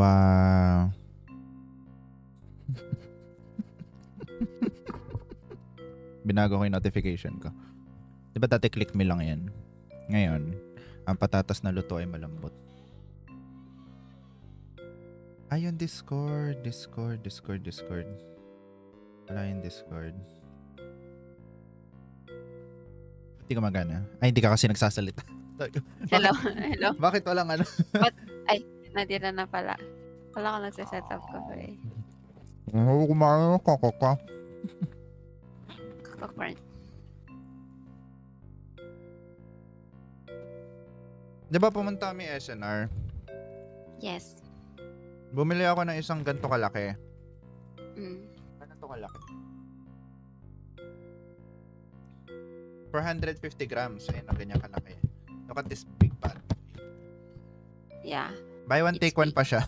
Wow. Binago ko yung notification ko. Diba dati click me lang yan? Ngayon, ang patatas na luto ay malambot. Ayun, Discord. Wala yung Discord. Hindi ka magana. Ay, hindi ka kasi nagsasalita. Hello. Bakit walang ano? Ay, nadira na pala. Wala ko nagsiset up ko eh. Kumain ng kakaka. Kakakorn. Diba pumunta kami SNR? Yes. Bumili ako ng isang ganito kalaki. Ganito kalaki. 450 grams. Ayun, ang ganyan kalaki. Look at this big pot. Yeah. Buy one, take one pa siya.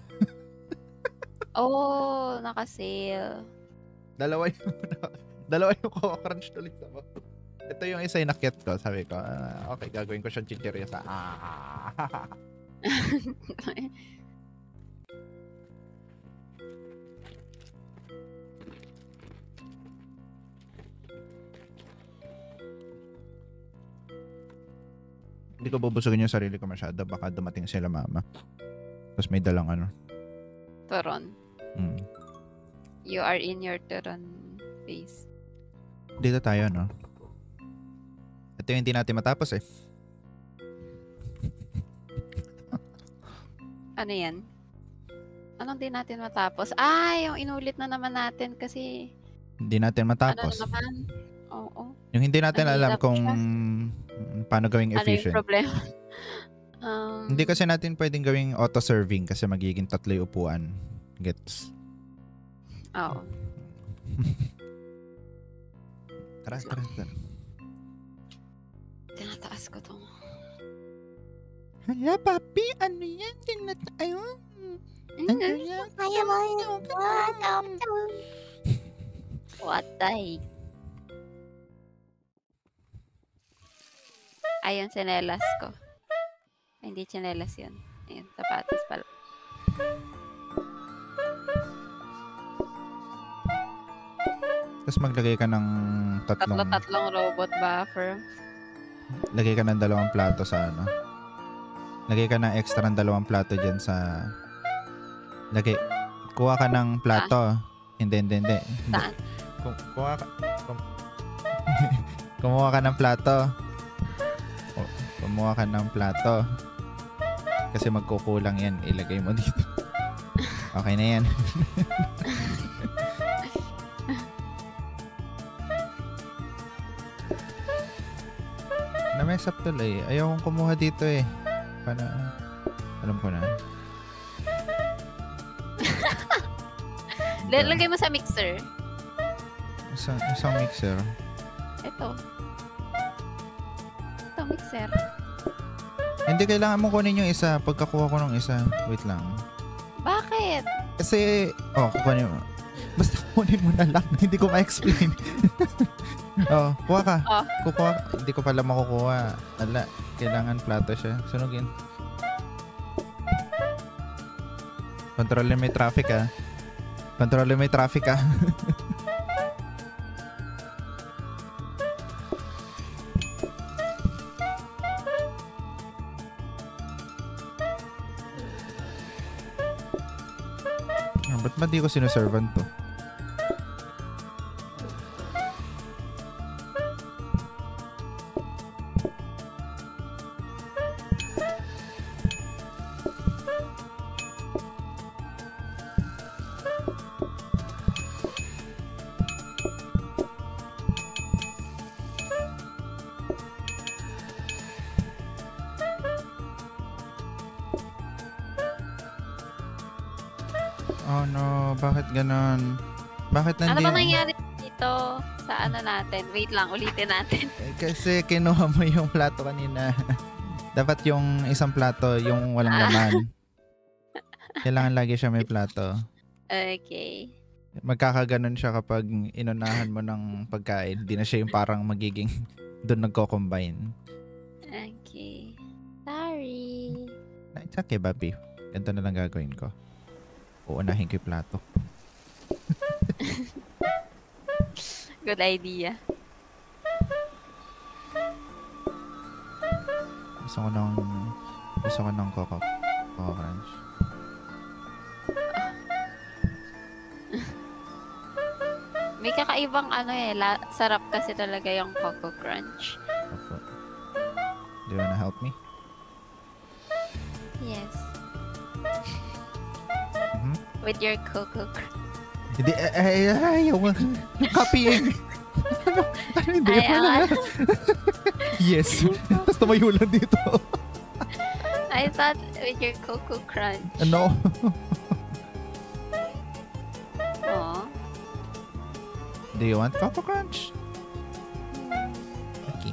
Oh, naka-sale. Dalawa yung Coco Crunch tuloy sa mo. Ito yung isa yung nakyat ko. Sabi ko, okay, gagawin ko siyang chichirya sa Hindi ko bubusugin yung sarili ko masyado. Baka dumating sila mama. Tapos may dalang ano. Turon. You are in your turon phase. Dito tayo, no? Ito yung hindi natin matapos eh. Ano yan? Anong di natin matapos? Yung inulit na naman natin kasi... Hindi natin matapos. Ano naman? Oo. Yung hindi natin alam kung paano gawing efficient. Ano yung problema? Hindi kasi natin pwedeng gawing auto-serving kasi magiging 3 yung upuan. Gets? Oo. Tara. Tinataas ko to. Hala, papi, ano yan? Ayun. Kaya mo yun. What the heck? Ayun, tsinelas ko. Ay, hindi tsinelas yun. Ayun, sapatos pala. Tapos maglagay ka ng tatlong robot buffer. Lagay ka ng 2 plato sa ano. Lagay ka ng extra ng 2 plato dyan sa... Kuha ka ng plato. Hindi. Saan? Kumuha ka ng plato. Kumuha ka ng plato. Kasi magkukulang yan. Ilagay mo dito. Okay na yan. Na-mess up tuloy. Ayaw kong kumuha dito eh. Paano? Alam ko na. Lagay mo sa mixer. Isang mixer. Ito, mixer. Hindi kailangan mo kunin yung isa. Pagkakuha ko ng isa. Wait lang. Bakit? Kasi, kukunin mo. Basta kunin mo na lang. Hindi ko ma-explain. Kuha ka. Kukuha. Hindi ko pala makukuha. Ala, kailangan plato siya. Sunugin. Kontrolin mo yung traffic ah. Kontrolin mo yung traffic ah. Ba't di ko sinuservan to? Oh no, bakit ganon? Bakit Ano ba nangyari dito sa ano natin? Wait lang, ulitin natin. Kasi kinuha mo yung plato kanina. Dapat yung isang plato, yung walang laman. Kailangan lagi siya may plato. Okay. Magkakaganon siya kapag inunahan mo ng pagkain. Di na siya yung parang magiging doon nagko-combine. Okay. Sorry. It's okay, Bobby. Ganito na lang gagawin ko. Uunahin ko yung plato. Good idea. Gusto ko ng Coco Crunch. May kakaibang sarap kasi talaga yung Coco Crunch. Opo. Do you wanna help me? Yes. Mhm. With your Coco Crunch. Hindi, ayaw mo. Yung copying. Ano hindi? Yes. Basta mayulan dito. I thought with your Coco Crunch. Ano? Aw. Do you want Coco Crunch? Okay.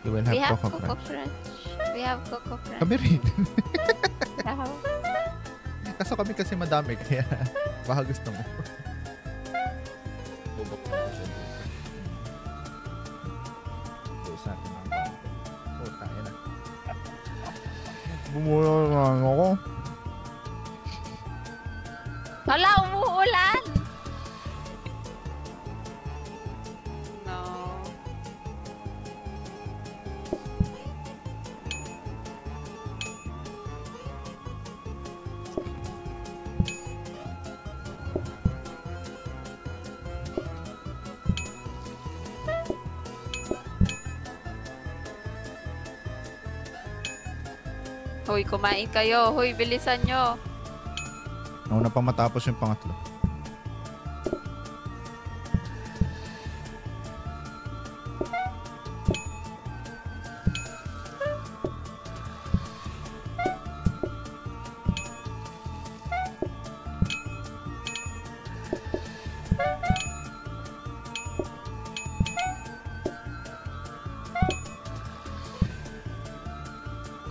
You will have We have Coco Coco Crunch. Crunch. We have Coco Crunch. Kami rin. Wow. Kaso kami kasi madami kaya baka gusto mo. Bubok na ako siya dito. Ito sa akin ang bangko. Oh, tayo na. Bumula na ako. Wala, umuulan! No. Hoy, kumain kayo. Hoy, bilisan nyo. Nauna pa matapos yung pangatlo.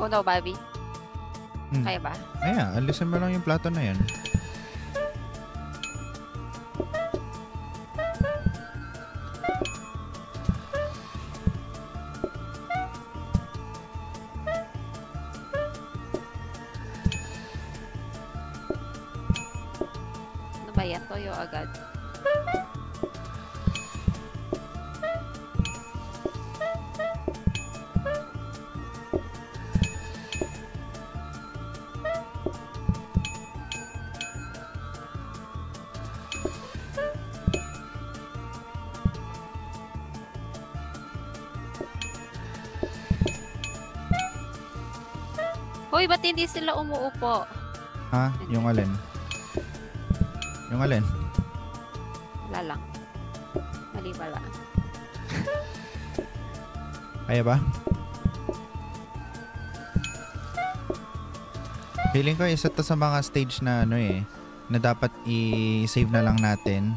Oh no, Bobby. Hmm. Kaya ba? Ayan, alisin mo lang yung plato na yan. Ano ba yan? Toyo agad. Hoy, ba't hindi sila umuupo? Ha? Yung alin? Yung alin? Wala lang. Mali pala. Kaya ba? Feeling ko isa to sa mga stage na na dapat i-save na lang natin.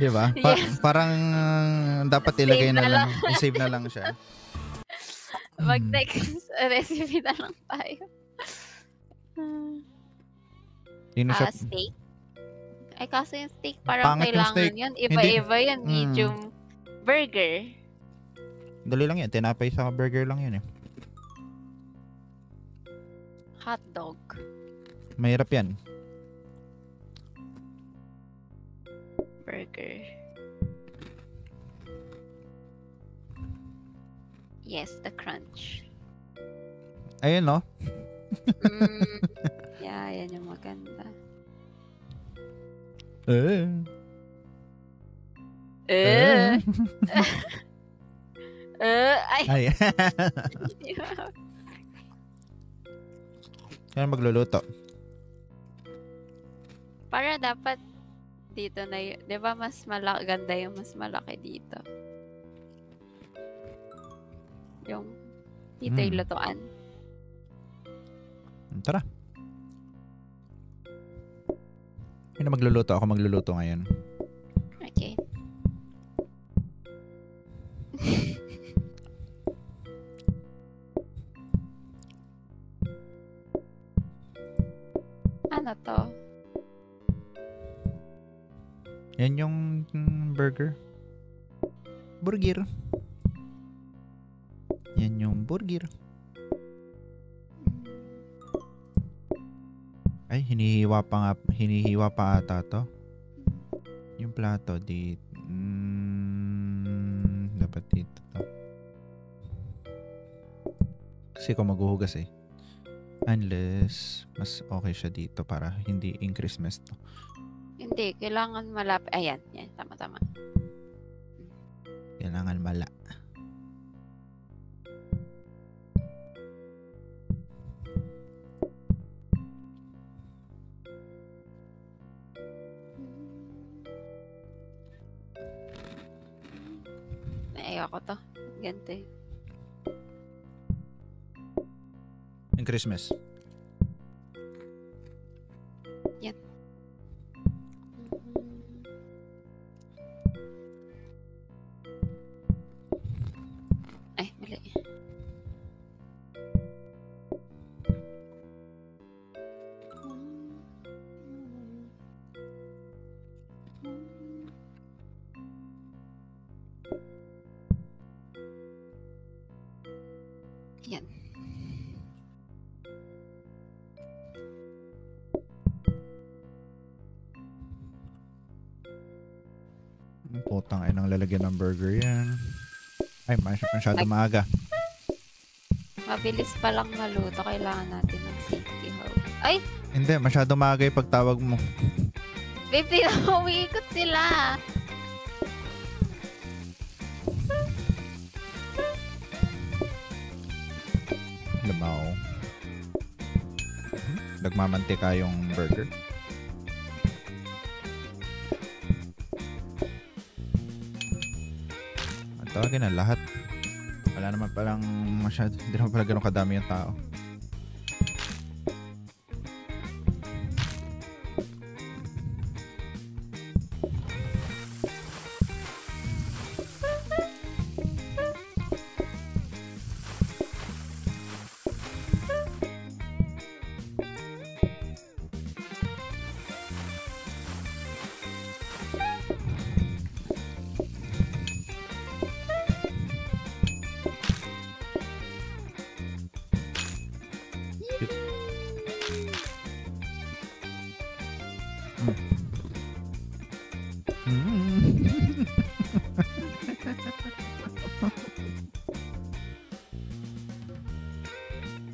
Diba? Yes. Parang dapat ilagay Save na na lang. I-save na lang siya. Mag-next recipe na lang tayo. Yun na siya. Steak? Ay, kaso yung steak parang Pangit yung kailangan steak. yun. Iba-iba yun. Medium burger. Dali lang yan. Tinapay sa burger lang yun eh. Hot dog. Mahirap yan. Burger. Yes, the crunch. Ayun no? Yeah, yan yung maganda. Ay. Ay. Kaya magluluto. Para dapat dito na yun. Di ba mas ganda yung mas malaki dito? Yung dito yung lutuan. Tara. Yun na magluluto. Ako magluluto ngayon. Okay. Ano to? Yan yung burger. Burger. Yan yung burger. Ay, hinihiwa pa ata to. Yung plato dito. Dapat dito to. Kasi kung maghuhugas eh. Unless, mas okay siya dito para hindi increase mess to. Hindi, kailangan malapit. Ayan, yan. Tama. Kailangan mala. Ayoko to. Ganito eh. Yung Christmas. Yan. Ay, mali. Yan. Putang ay nang lalagyan ng burger yan. Ay, masyado maaga. Mabilis pa lang maluto. Kailangan natin ng safety hole. Ay! Hindi, masyado maaga yung pagtawag mo. Baby, umiikot sila. Lamaw. Nagmamantika yung burger. Ang tawagin na lahat. Wala naman palang masyado. Hindi naman pala ganun kadami yung tao.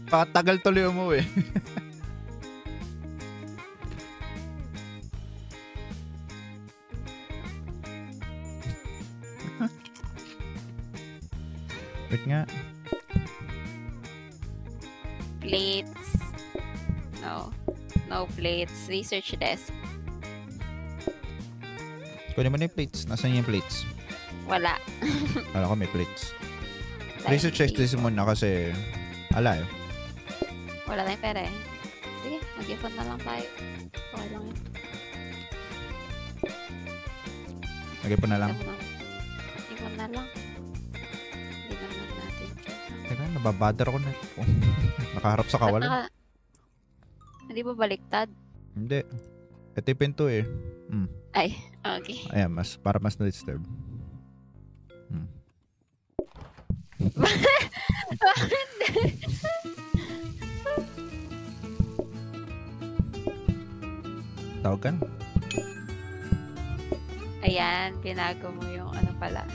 Patagal tuloy umuwi. Wait nga. Plates. No. No plates. Research desk. Kunin mo na yung plates. Nasaan yung plates? Wala. Kala ko may plates. Research desk muna kasi ala eh. Wala tayong pera eh. Sige, mag-ipon na lang tayo. Okay lang yun. Nag-ipon na lang. Ipon na lang. Hindi naman natin. Teka, nababother ako na. Nakaharap sa kawalan. Hindi ba baliktad? Hindi. Ito yung pinto eh. Ay, okay. Ayan, para mas na-disturb. Tawag ka na. Ayan, binago mo yung ano pala.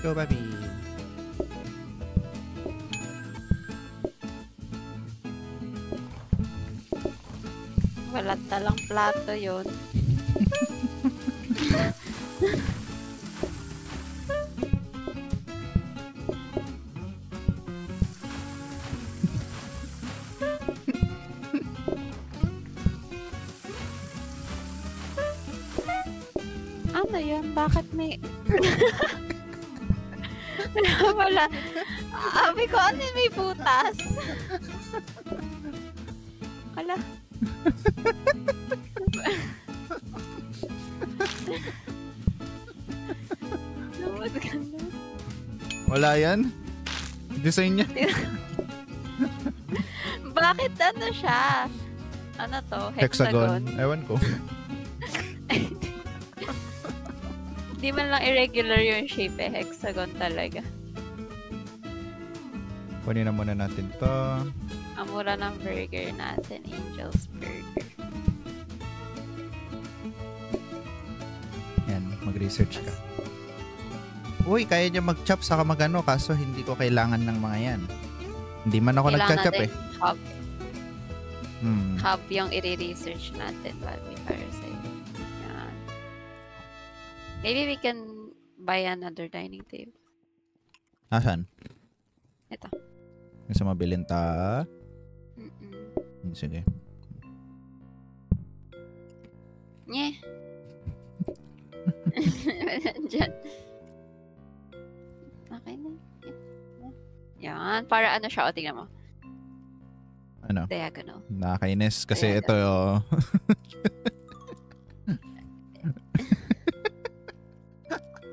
Go, baby. Wala talang plato yun. Bakit may... Wala. Sabi ko, ano yun, may butas? Ala. Lumad ka na. Wala yan? Design niya? Bakit ano siya? Ano to? Hexagon? Ewan ko. Di man lang irregular yung shape eh. Hexagon talaga. Kunin na muna natin to. Ang mura ng burger natin. Angel's Burger. Yan, mag-research ka. Uy, kaya niya mag-chop saka mag-ano, kaso hindi ko kailangan ng mga yan. Hindi man ako nag-chop eh. Hub. Hub yung i-research natin para sa'yo. Yan. Maybe we can buy another dining table. Asan? Ito. Sa mabilin ta. Sige. Nye. Diyan. Okay na. Yan. Para ano siya? O, tingnan mo. Ano? Diagonal. Nakakainis kasi ito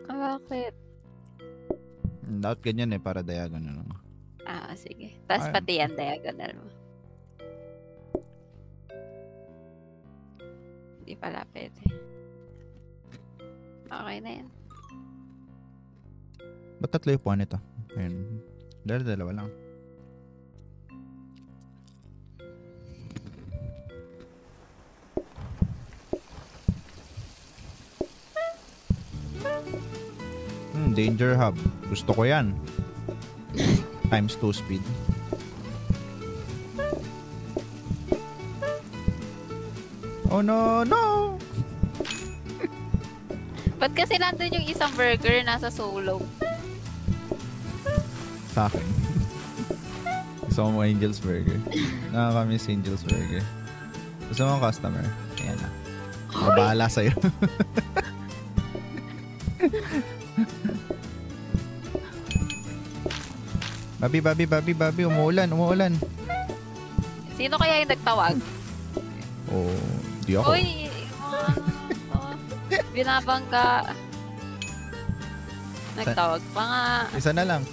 Bakit? dapat ganyan eh, para diagonal. Sige. Tapos pati yan, diagonal mo. Hindi pala pwede. Okay na yan. Ba't tatlo yung puwan ito? Ayun. Dalawa lang. Danger hub. Gusto ko yan. Times 2 speed. Oh no, no! Ba't kasi nandun yung isang burger nasa solo? Sa akin. Gusto mo Angel's Burger. Nakakamiss Angel's Burger. Gusto mo customer? Ayan na. Mabahala sa'yo. Babi, umuulan. Sino kaya yung nagtawag? Di ako. Uy, binabangga. Nagtawag pa nga. Isa na lang.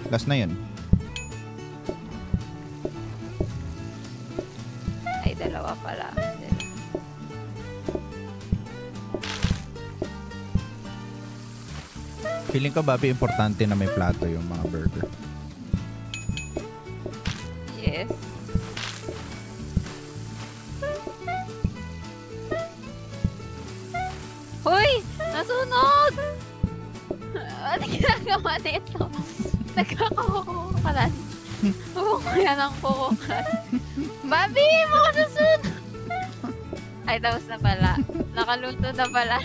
Last na yun. Ay, dalawa pala. Feeling ko, Bobby, importante na may plato yung mga burger. Yes. Hoy! Nasunog! Ano ginagawa dito? Nagkakakukukalan. Kukukuya ng kukukan. Bobby! Mga nasunog! Ay, tapos na pala. Nakaluto na pala.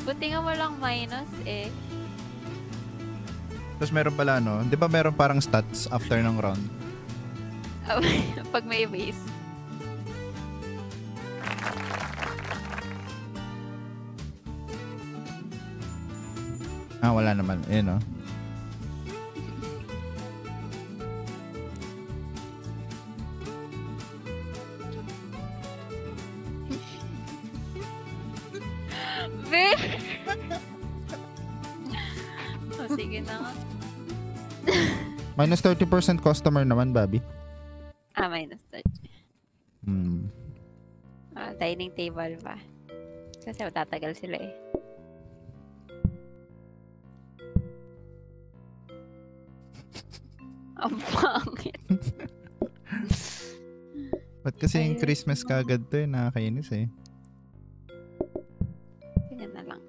Buti nga walang minus eh. Tapos meron pala di ba meron parang stats after ng round? Pag may base. Wala naman. Sige na nga. Minus 30% customer naman, Bobby. Minus 30. Dining table pa. Kasi matatagal sila eh. Ang pangit. Ba't kasi yung Christmas kagad to nakakainis eh. Sige na lang.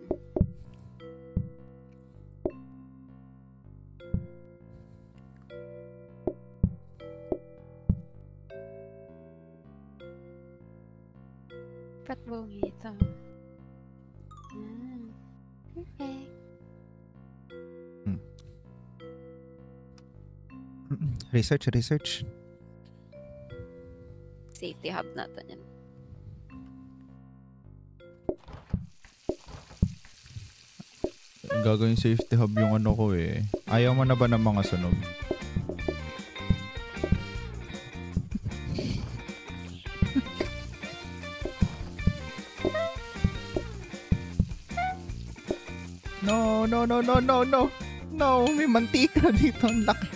Ba't bungi ito? Perfect. Research. Safety hub natin yan. Gagawin safety hub yung ano ko eh. Ayaw mo na ba ng mga sunog? No, may mantika dito. Ang laki.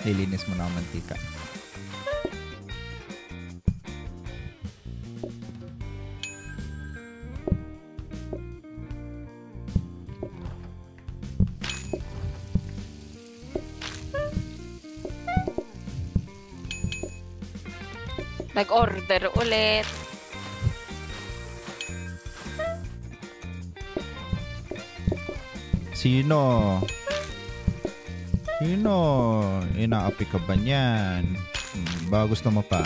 Lilinis mo na ang mantika. Nag-order ulit. Sino? Inaapi ka ba niyan? Ba gusto mo pa?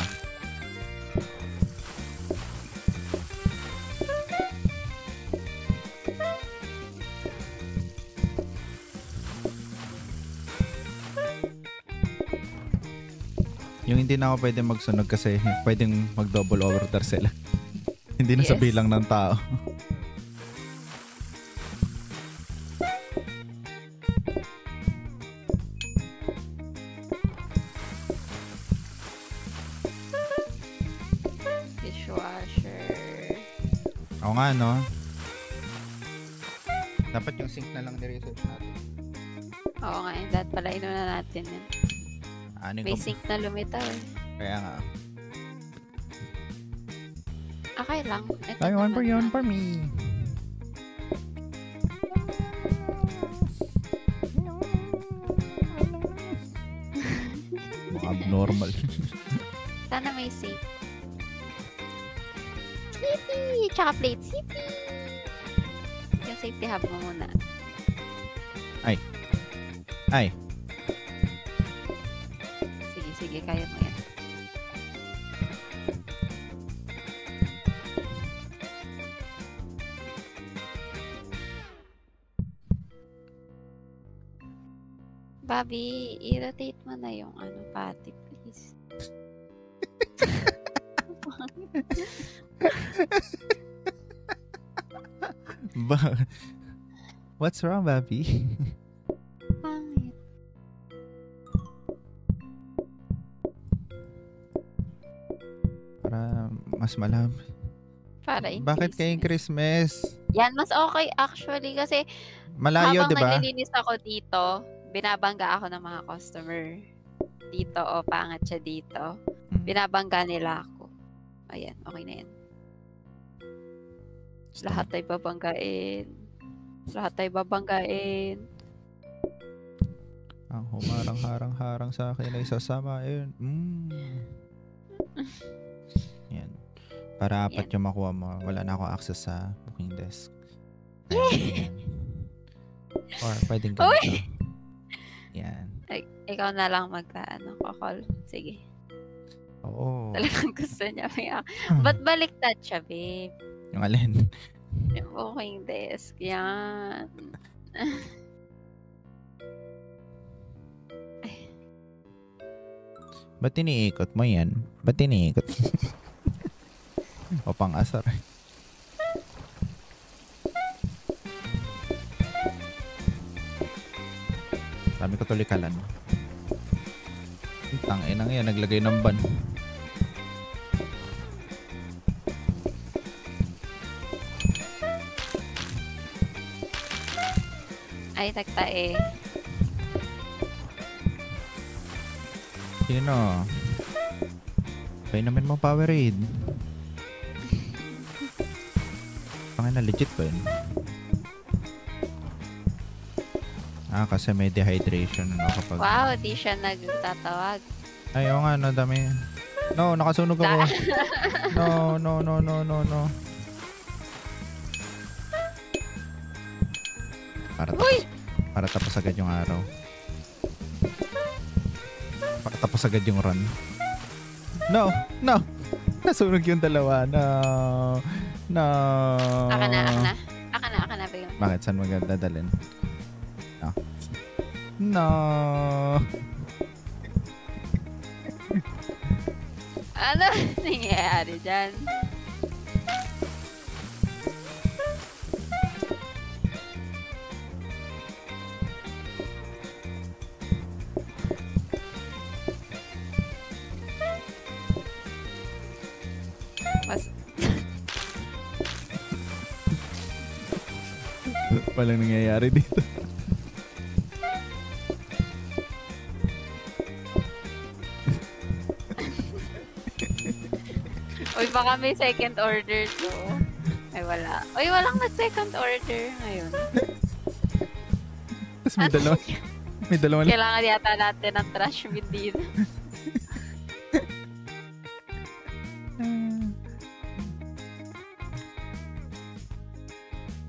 Yung hindi na ako pwede magsunog kasi pwedeng mag-double order sila. Hindi na sa bilang ng tao. Oo nga, no? Dapat yung sink na lang ni-research natin. Oo nga, dapat pala inuna natin yun. May sink na lumitaw eh. Kaya nga. Okay lang. Ito Ay, one naman for me. Abnormal. Sana may sink. Sipi! Tsaka plate, sipi! Yung safety hub mo muna. Ay. Sige, kaya mo yan. Bobby, i-rotate mo na yung pati, please. What's wrong, Bobby? Pangit. Para mas malab. Bakit kayong Christmas? Yan, mas okay actually kasi malayo, di ba? Habang naglilinis ako dito, binabangga ako ng mga customer. Dito, pangat siya dito. Binabangga nila ako. Ayan, okay na yan. Lahat ay babanggain. Ang humarang-harang-harang sa akin ay sasamain. Yan. Para apat yung makuha mo. Wala na akong access sa booking desk. Ayan. Or pwedeng ganito. Yan. Ikaw na lang call. Sige. Oo. Talagang gusto niya. Ba't baliktad siya, babe? Yung alin? Yung booking desk. Yan. Ba't iniikot mo yan? O pang-asar. Dami ko tulikalan. Tangina nga yan, naglagay ng ban. Ay, tagtae. Sino? Kaya naman mo Powerade. Pangina, legit ba yun? Kasi may dehydration kapag... Wow, di siya nagtatawag. Ay, oo nga, dami. No, nakasunog ako. No. Para tapos agad yung araw. Para tapos agad yung run. No. Nasunog yung dalawa. No. Aka na ba yun? Bakit? Saan mo dadalhin? No. Ano nangyayari dyan? Mas Walang nangyayari dito. Uy, baka may second order to. Ay, wala. Uy, walang nag-second order ngayon. Tapos may dalawa lang. Kailangan yata natin ng trash bin dito.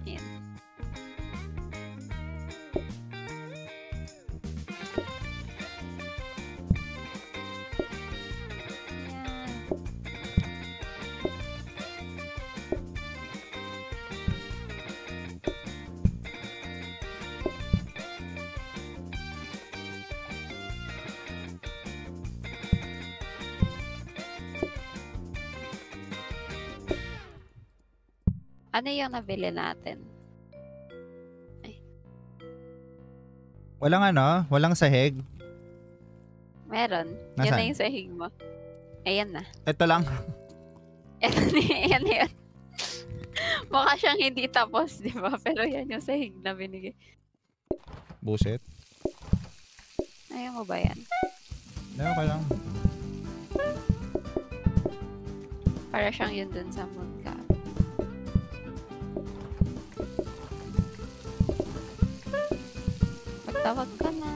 Yan. Ano yung nabili natin? Walang sahig. Meron. Yan Nasaan? na yung sahig mo. Ayan na. Ito lang. Ayan na yun. Mukha siyang hindi tapos, di ba? Pero yan yung sahig na binigay. Buset. Ayaw mo ba yan? Okay lang. Para siyang yun dun sa moon ka. Magtawag ka na.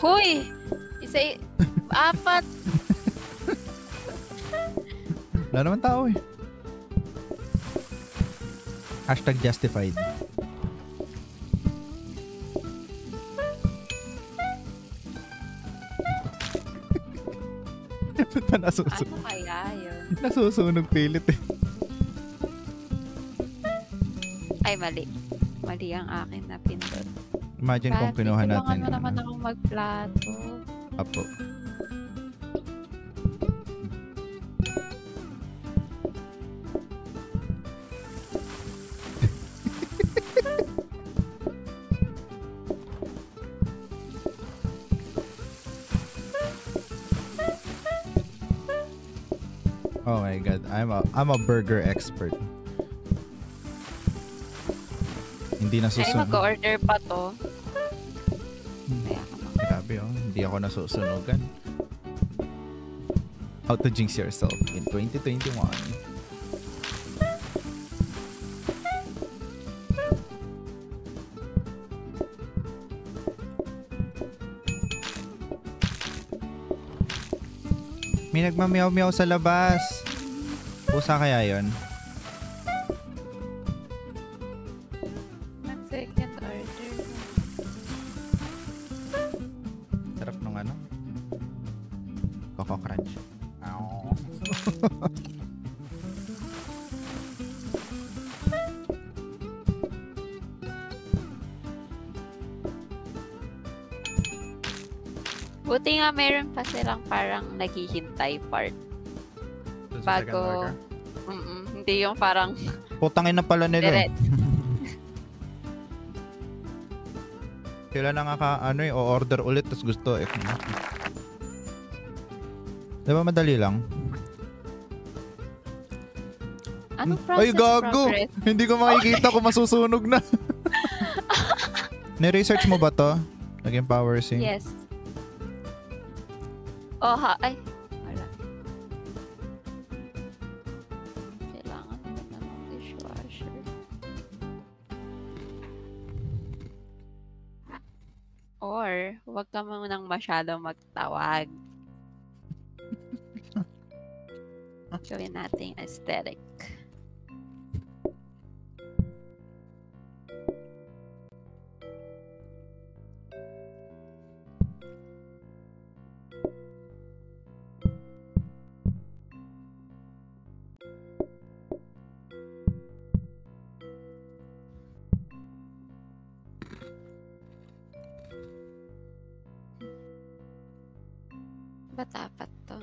Hoy! Apat! Wala naman tao eh. Hashtag justified. Ba't pa Ano kaya yun? nasusunog pilit eh. Ay, mali. Mali ang akin na pindot. Imagine kung kinuha natin. Tulungan mo naman akong magplato. Apo. Oh my god, I'm a burger expert. Hindi Ay, nasusunog. mag-order pa to. Kaya ka mag- Grabe oh, hindi ako nasusunugan. How to jinx yourself in 2021. May nagmamiyaw-miyaw sa labas. Pusa kaya yon? Nag-second order. Sarap nung ano? Coco Crunch. Buti nga meron pa silang parang naghihintay part. Bago, hindi yung parang Putangin na pala nila. direct. Sila na nga o-order ulit tapos gusto eh. Diba madali lang? Ano process? Ay gago! Progress? Hindi ko makikita kung masusunog na. Ni-research mo ba to? Naging power sync? Yes. Oh, ay. Wala. Kailangan mo na ng dishwasher. Or, huwag ka munang masyadong magtawag. Gawin natin aesthetic. Ba't apat to?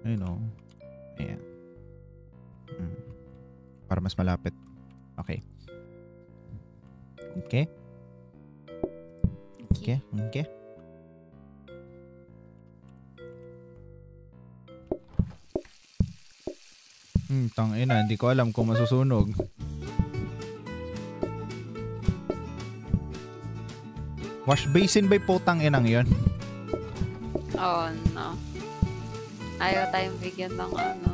Ayun o. Ayan. Para mas malapit. Okay. Okay. Okay. Okay. Tangina, hindi ko alam kung masusunog. Wash basin ba'y putang inang yun? Oh, no. Ayaw tayong bigyan ng ano.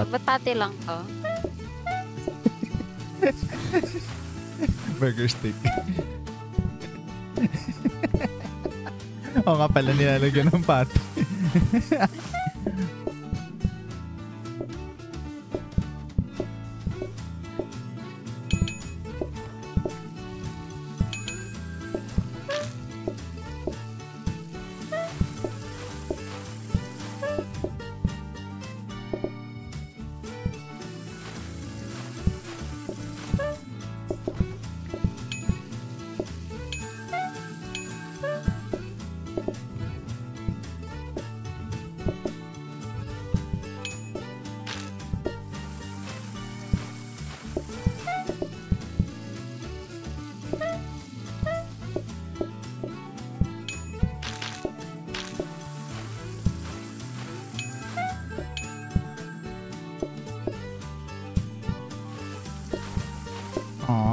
Ba't pati lang to? Burger stick. Oo nga pala, nilalagyan ng pati.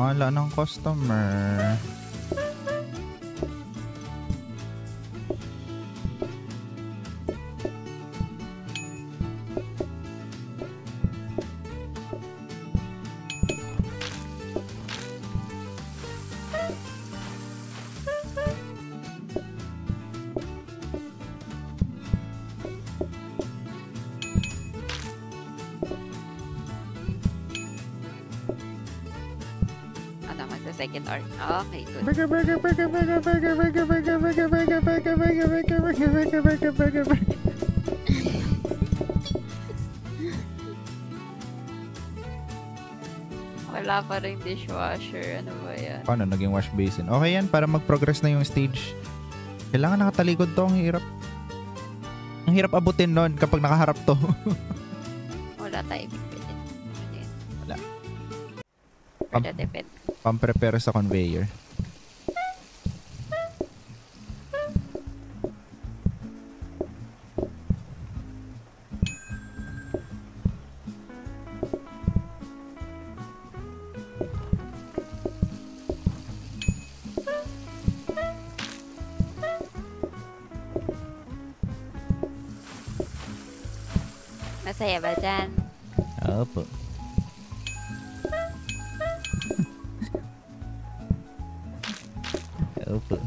Wala ng customer. Second order. Okay, good. Burger. Wala pa rin dishwasher. Ano ba yan? Paano naging wash basin? Okay yan, para mag-progress na yung stage. Kailangan nakatalikod to. Ang hirap. Ang hirap abutin nun kapag nakaharap to. Wala tayo pipili. Wala. Wala depend. Pang-prepare sa conveyor. Masaya ba dyan? Opo. Opo.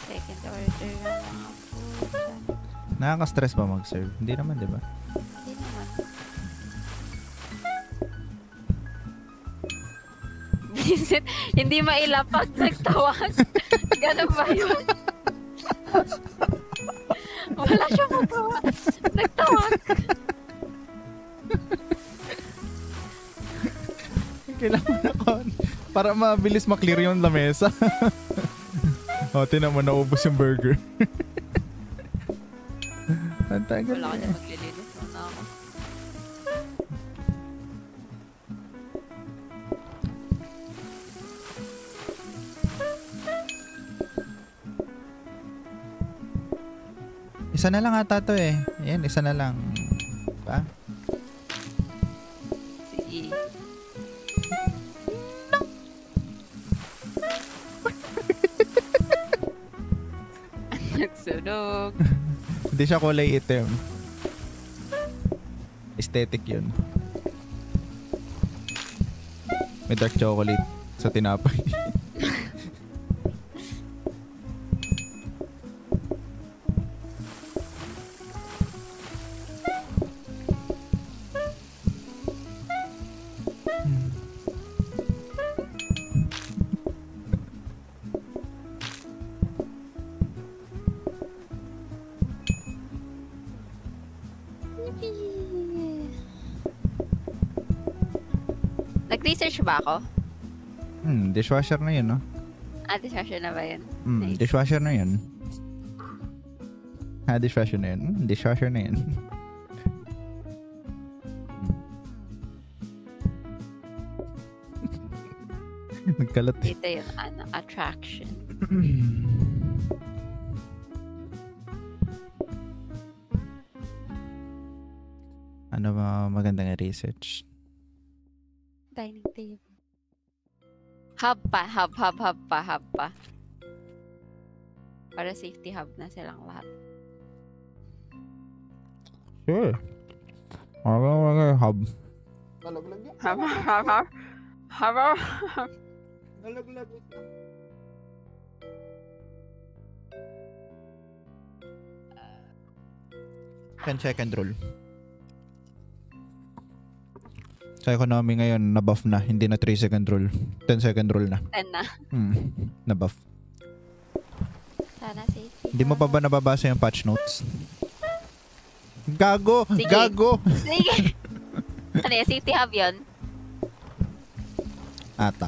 Second order ng mga food. Nakaka-stress ba mag-serve? Hindi naman, di ba? Hindi naman. Vincent, hindi mailapag nagtawag. Ganun ba yun? Wala siyang magawa. Nagtawag. Kailangan ako para mabilis maklear yung lamesa. O, tinan mo, naubos yung burger. Ang tagal. Wala ka na maglilinis. Wala ako. Isa na lang ata to eh. Ayan, isa na lang. Diba? Sige. Nagsunog. Hindi siya kulay itim. Aesthetic yun. May dark chocolate sa tinapay. Nag-research ba ako? Dishwasher na yun, no? Dishwasher na ba yun? Nice. Dishwasher na yun. Dishwasher na yun. Dishwasher na yun. Nagkalat. Dito yun, attraction. Ano ba magandang research? Dining table. Hub pa. Para safety hub na silang lahat. Sure. Mga hub. Nalaglag yan. Hub. Nalaglag. 10-second rule. Sa economy ngayon, na-buff na. Hindi na 3-second rule. 10-second rule na. 10 na. Na-buff. Sana safety. Hindi mo pa ba nababasa yung patch notes? Gago! Sige. Gago! Sige. Ano yung safety hub yun? Ata.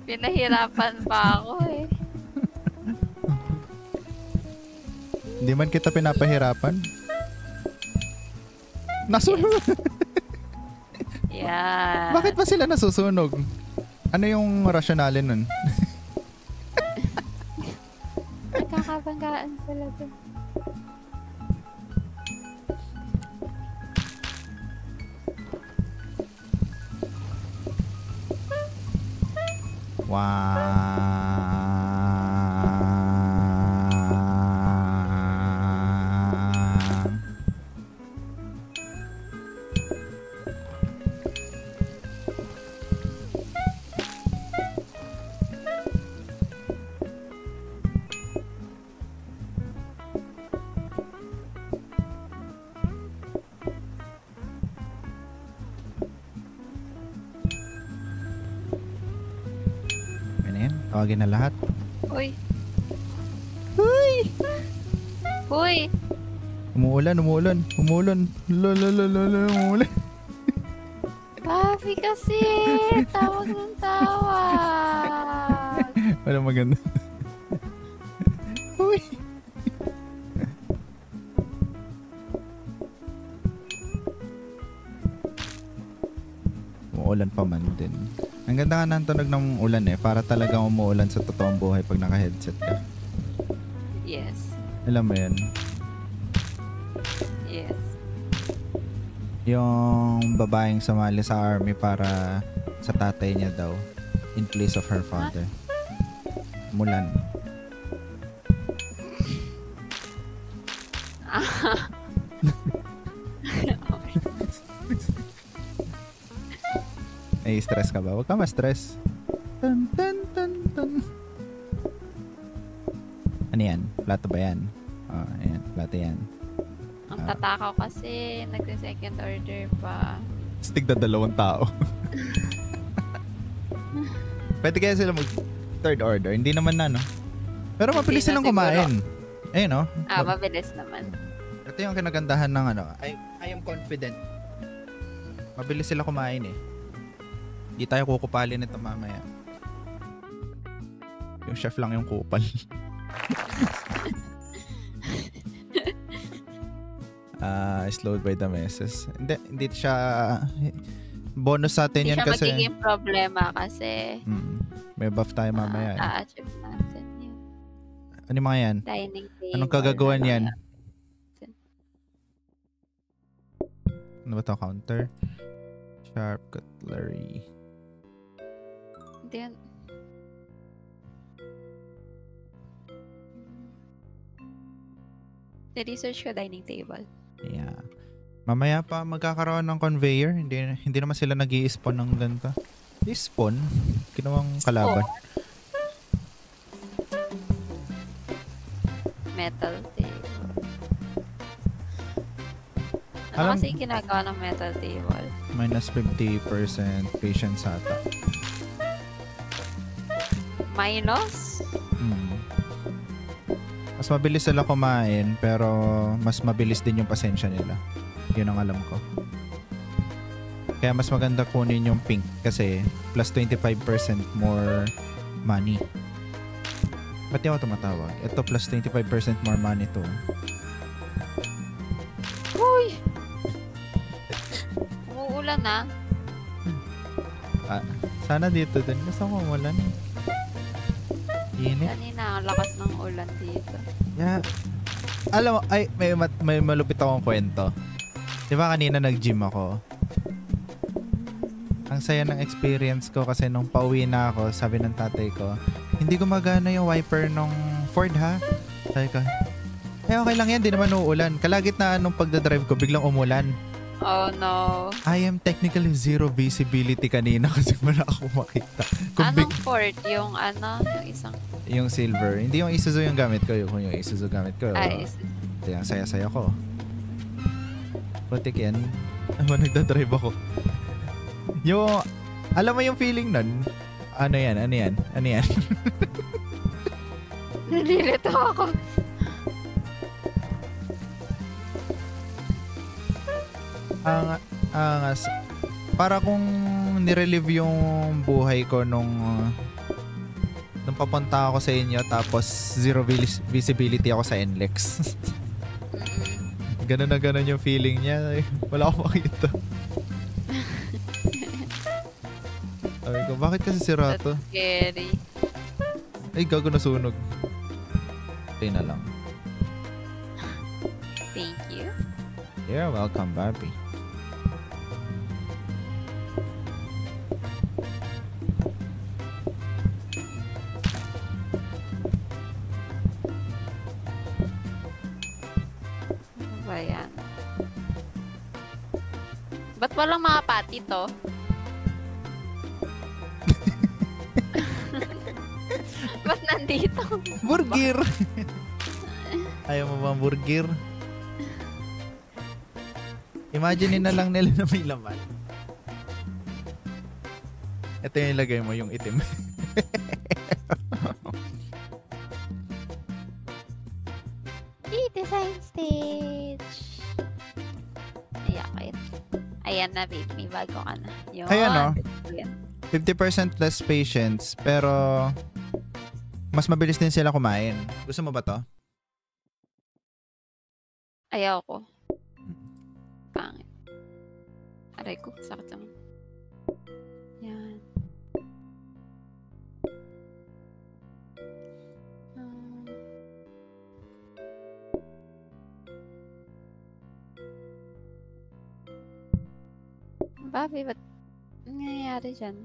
Pinahirapan pa ako eh. Hindi man kita pinapahirapan. Nasunog! Yeah. Bakit ba sila nasusunog? Ano yung rationale nun? Nagkakabanggaan sila dun. Tawagin na lahat. Uy. Uy! Uy! Umuulan. Umuulan. Papi kasi! Tawag ng tawag! Wala maganda. Uy! Umuulan pa man din. Ang ganda nga ng tunog ng ulan eh. Para talagang umuulan sa totoong buhay pag naka-headset ka. Yes. Alam mo yun? Yes. Yung babaeng sumali sa army para sa tatay niya daw. In place of her father. Mulan. Ay, stress ka ba? Huwag ka ma-stress. Tan, tan, tan, tan. Ano yan? Plato ba yan? Oh, ayan. Plato yan. Ang tatakaw kasi, nagsa-second order pa. Stig na 2 tao. Pwede kaya sila mag third order. Hindi naman na, no? Pero mabilis silang kumain. Ayun, no? Mabilis naman. Ito yung kinagandahan ng ano. I am confident. Mabilis sila kumain eh. Hindi tayo kukupalin nito mamaya. Yung chef lang yung kupal. Slowed by the messes. Hindi siya bonus sa atin yan kasi. Hindi siya magiging problema kasi may buff tayo mamaya. A-achieve natin yun. Ano yung mga yan? Dining table. Anong kagagawan yan? Ano ba ito? Counter? Sharp cutlery. Hindi yan. Na-research ko dining table. Yeah. Mamaya pa magkakaroon ng conveyor. Hindi naman sila nag-i-spawn ng ganito. I-spawn? Ginawang kalaban. Metal table. Ano Alam, kasi yung ginagawa ng metal table? Minus 50% patience ata. Minus? Mas mabilis sila kumain, pero mas mabilis din yung pasensya nila. Yun ang alam ko. Kaya mas maganda kunin yung pink kasi plus 25% more money. Ba't di ako tumatawag? Ito plus 25% more money to. Uy! Umuulan na. Sana dito din. Gusto ko umulan. Init. Kanina, ang lakas ng ulan dito. Yeah. Alam mo, ay, may malupit akong kwento. Di ba kanina nag-gym ako? Ang saya ng experience ko kasi nung pauwi na ako, sabi ng tatay ko, hindi gumagana yung wiper nung Ford ha? Sabi ko, okay lang yan, di naman uulan. Kalagitnaan nung pagdadrive ko, biglang umulan. Oh no. I am technically zero visibility kanina kasi wala akong makita. Anong Ford? Yung yung isang... Yung silver. Hindi yung Isuzu yung gamit ko. Yung Isuzu gamit ko. Ito yung saya-saya ko. Putik yan. Nagdadrive ako. Yung, alam mo yung feeling nun? Ano yan? Nalilito ako. Para kung nirelieve yung buhay ko nung papunta ako sa inyo tapos zero visibility ako sa NLEX. Ganun na ganun yung feeling niya. Wala akong makita. Sabi ko, bakit kasi sira to? That's scary. Ay, gago na sunog. Okay na lang. Thank you. You're welcome, Barbie. Ayan. Ba't walang mga pati to? Ba't nandito? Burger! Ayaw mo bang burger? Imagine na lang nila na may laman. Ito yung ilagay mo, yung itim. Design stage. Ayan na, babe. May bago ka na. Yun. Ayan o. 50% less patience, pero mas mabilis din sila kumain. Gusto mo ba to? Ayaw ko. Pangit. Aray ko. Sakit naman. Yan. Bobby, ba't nangyayari dyan?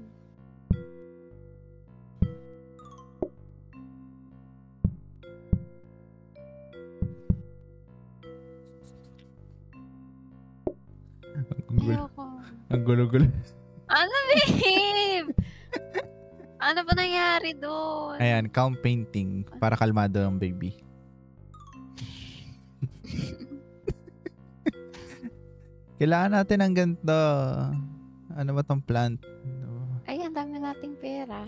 Ayoko. Ang gulo-gulo. Ano, babe? Ano ba nangyari doon? Ayan, count painting para kalmado ang baby. Kailangan natin ng ganito. Ano ba tong plant? Ay, ang dami nating pera.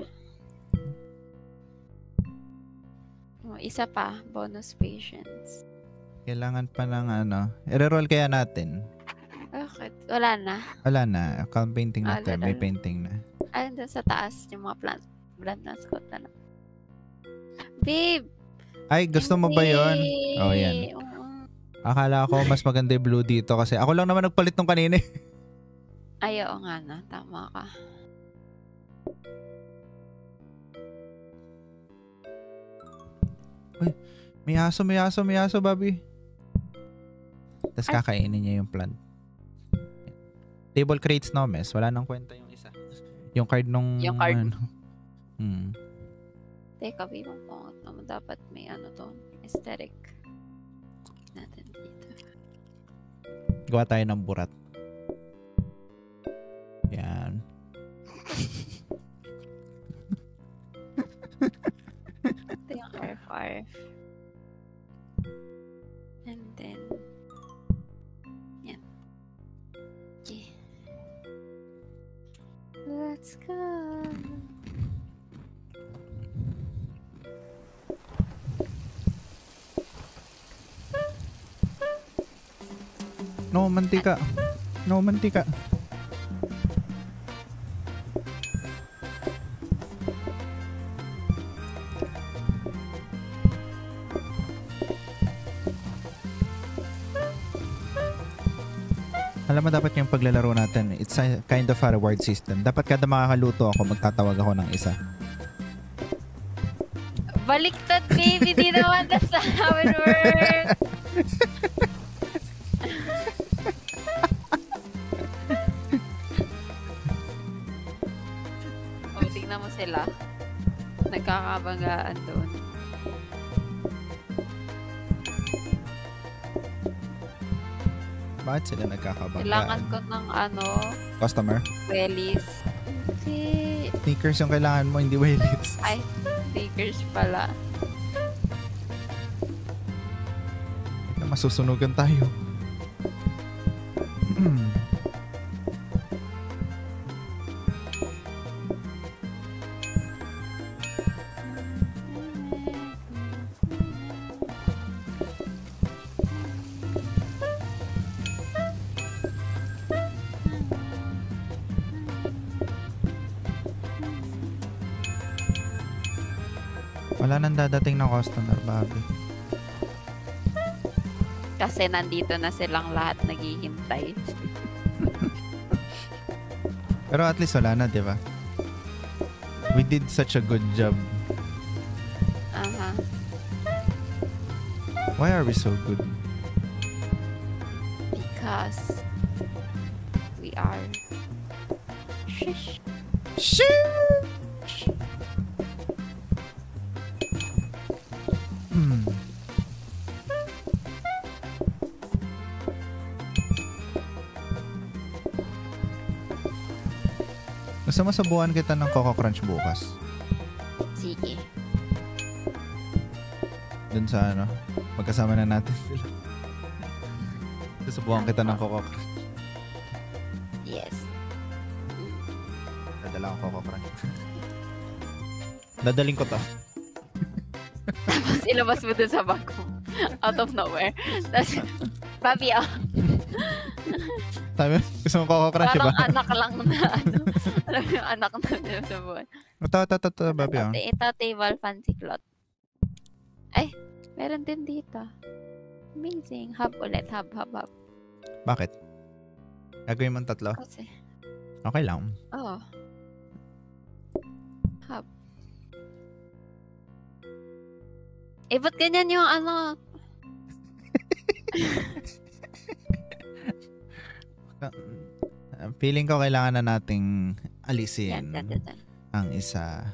Isa pa, bonus patience. Kailangan pa ng i-reroll kaya natin. Bakit? Wala na. Wala na. Count painting na tayo. May painting na. Ay, doon sa taas, yung mga brand na Scott na. Babe! Ay, gusto mo ba yun? Oh, yan. Akala ko mas maganda yung blue dito kasi ako lang naman nagpalit nung kanina. Ay, oo nga na. Tama ka. Uy, may aso, Bobby. Tapos kakainin niya yung plant. Table crates no, mess. Wala nang kwenta yung isa. Yung card nung... Yung card. Teka, babe, ang pangat naman. Dapat may to. Aesthetic. Natin dito. Gawa tayo ng burat. Yan. Ito yung RFR. And then, yan. Okay. Let's go. No, mantika. No, mantika. Alam mo, dapat yung paglalaro natin, it's a kind of a reward system. Dapat kada makakaluto ako, magtatawag ako ng isa. Baliktad, baby. Di naman that's how it works. Oh, tingnan mo sila. Nagkakabanggaan doon. Bakit sila nagkakabanggaan? Kailangan ko ng Customer? wellies. Hindi. Sneakers yung kailangan mo, hindi wheelies. Ay, stickers pala. Masusunugan tayo. Wala nang dadating na customer, Bobby. Kasi nandito na silang lahat naghihintay. Pero at least wala na, di ba? We did such a good job. Aha. Why are we so good? Because we are. Shish. Sheesh! Gusto mo subukan kita ng Coco Crunch bukas? Sige. Dun sa magkasama na natin sila. Susubukan kita ng Coco Crunch. Yes. Dadala ko Coco Crunch. Dadaling ko to. Tapos ilabas mo dun sa bag mo. Out of nowhere. Tapos, Bobby, Sabi, gusto mo Coco Crunch, ba? parang anak lang na alam mo yung anak na sa buwan. Ito, Bobby. Ito, table fancy cloth. Ay, meron din dito. Amazing. Hub ulit. Hub. Bakit? Gagawin mong tatlo? Kasi, Okay lang. oh. Hub. Eh, ba't ganyan yung Feeling ko kailangan na nating alisin Yan. ang isa.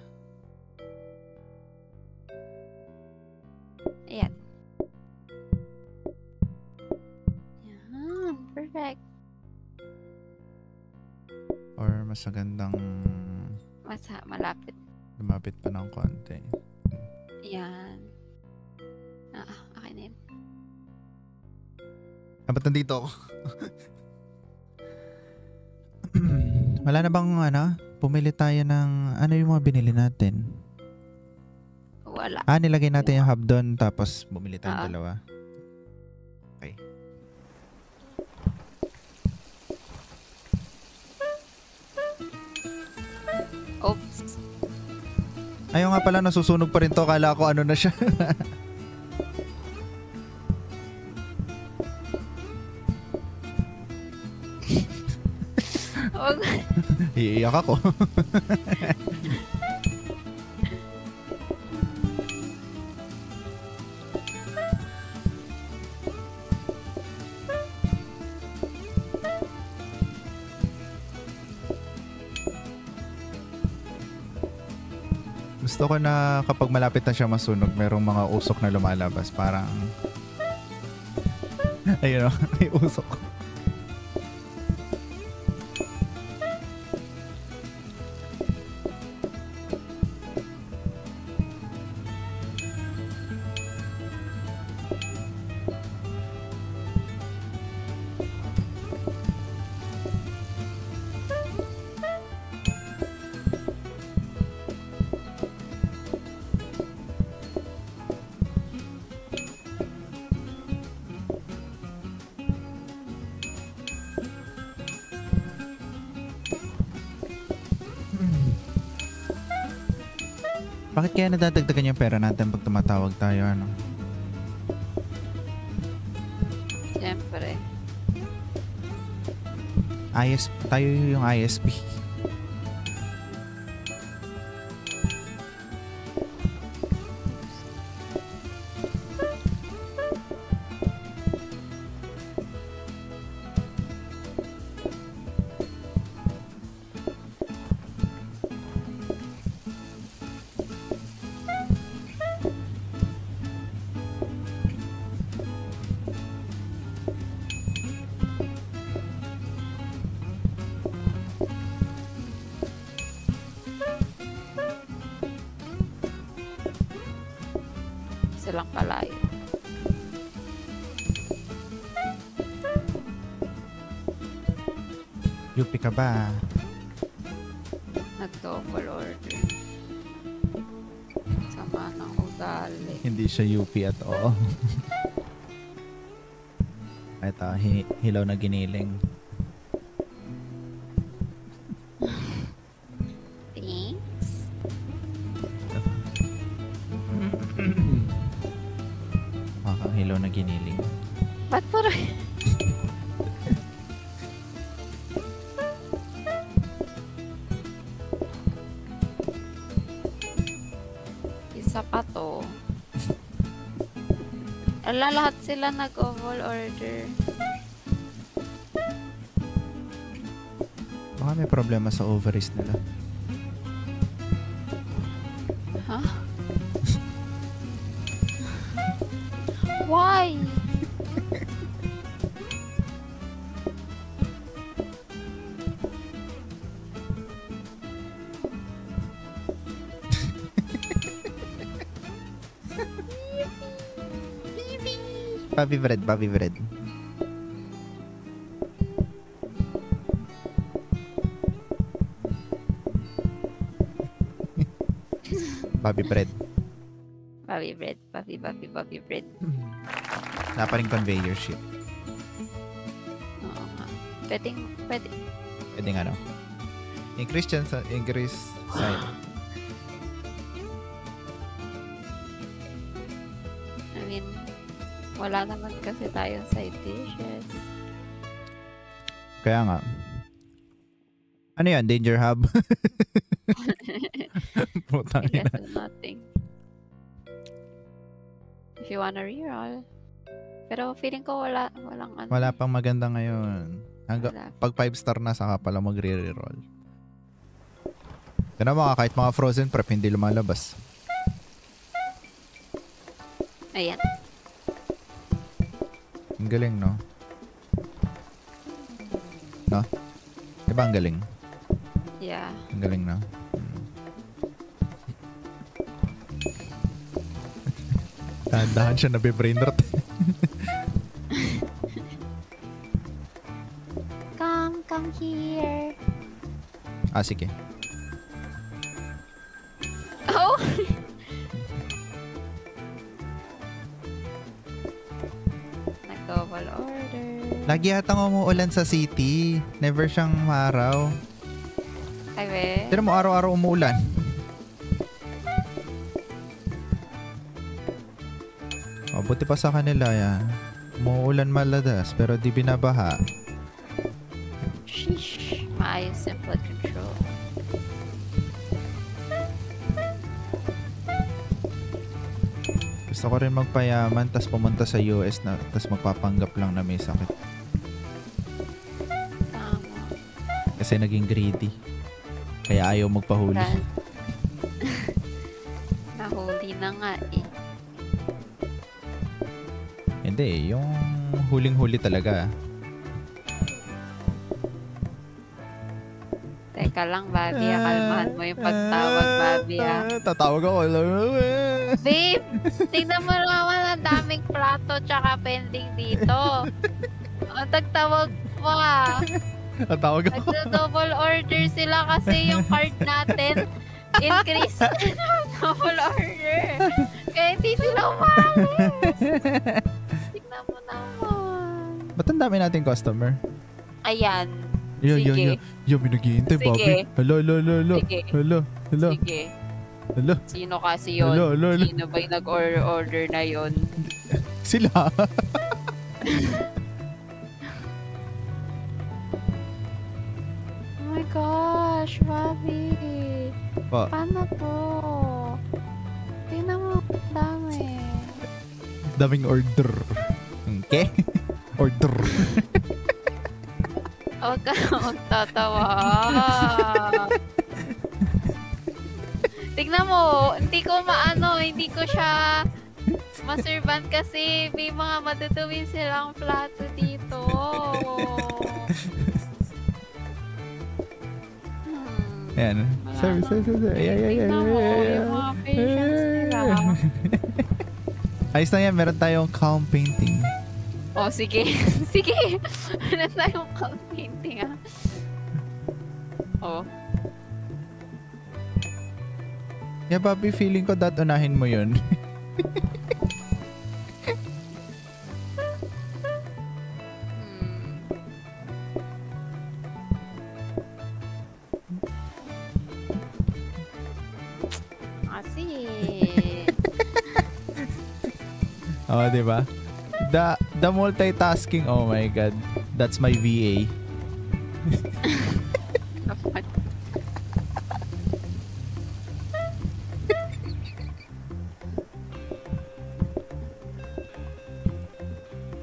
Ayan. Yan. Perfect. Or mas magandang Malapit. lumapit pa ng konti. Yan. Okay na yun. Ba't nandito ako? Wala na bang pumili tayo ng yung mga binili natin? Wala. Nilagay natin yung hub doon tapos bumili tayong dalawa. Okay. Oops. Ayaw nga pala, nasusunog pa rin to. Kala ko na siya. Iiyak ako. Gusto ko na kapag malapit na siya masunog, merong mga usok na lumalabas. Parang ayun o, may usok. Bakit kaya nadadagdagan yung pera natin pag tumatawag tayo, ano? Siyempre. Tayo yung ISP. Silang kalayo. UP ka ba? Nag-double order. Sama ng ugali. Hindi siya UP at all. Ito, hilaw na giniling. Thanks. Hilaw na giniling. Ba't puro... Isa pa to. Lahat sila nag-overall order. Baka may problema sa ovaries nila. Huh? Why? Bobby bread, Bobby bread. Bobby bread. Bobby bread, Bobby bread. Wala pa rin conveyor shit. Oo nga. Pwede. Pwede nga, no? Increase side. I mean, wala naman kasi tayong side dishes. Kaya nga. Ano yan? Danger hub? Putang I guess ina. nothing. If you wanna reroll. Pero feeling ko walang ano. Wala pang maganda ngayon. Wala. Pag 5 star na, saka pala magre-reroll. Kaya naman, kahit mga frozen prep, hindi lumalabas. Ayan. Ang galing, no? No? Diba ang galing? Yeah. Ang galing, no? Dahan-dahan siya nabibrain rot. Come here. Ah, sige. Oh! Nag-double order. Lagi yatang umuulan sa city. Never siyang maaraw. Ay, we. Pero mo araw-araw umuulan. Oh, buti pa sa kanila yan. Umuulan maladas pero di binabaha. Sheesh. Maayos yung flood control. Gusto ko rin magpayaman tas pumunta sa US na tas magpapanggap lang na may sakit. Tama. Kasi naging greedy. Kaya ayaw magpahuli. Nahuli na nga eh. Hindi, yung huling-huli talaga. Teka lang, Bobby. Kalmahan mo yung pagtawag, Bobby. Tatawag ako. Babe, tingnan mo naman ang daming plato tsaka pending dito. Ang tagtawag pa. Tatawag ako. Nagdo-double order sila kasi yung card natin increase double order. Kaya hindi sila umalis. Tingnan mo naman. Ba't ang dami nating customer? Ayan. Yo, Sige. may naghihintay, Sige. Bobby. Hello. Sige. Hello. Sige. Alo, Sino kasi yun? alo. Sino ba yung nag-order na yun? Sila. Oh my gosh, Bobby. Po. Paano to? Tingnan mo, ang dami. Daming order. Okay? Order. Huwag ka magtatawa. Tignan mo, hindi ko siya maservan kasi may mga matutuwin silang plato dito. Ayan. Sir. Tignan mo, yung mga patients nila. Ayos na yan, meron tayong calm painting. Oh, sige. Sige. Meron tayong calm painting, ah. Oh. Yeah, Bobby, feeling ko unahin mo yun. Kasi. Oh, di ba? The multitasking, oh my god. That's my VA.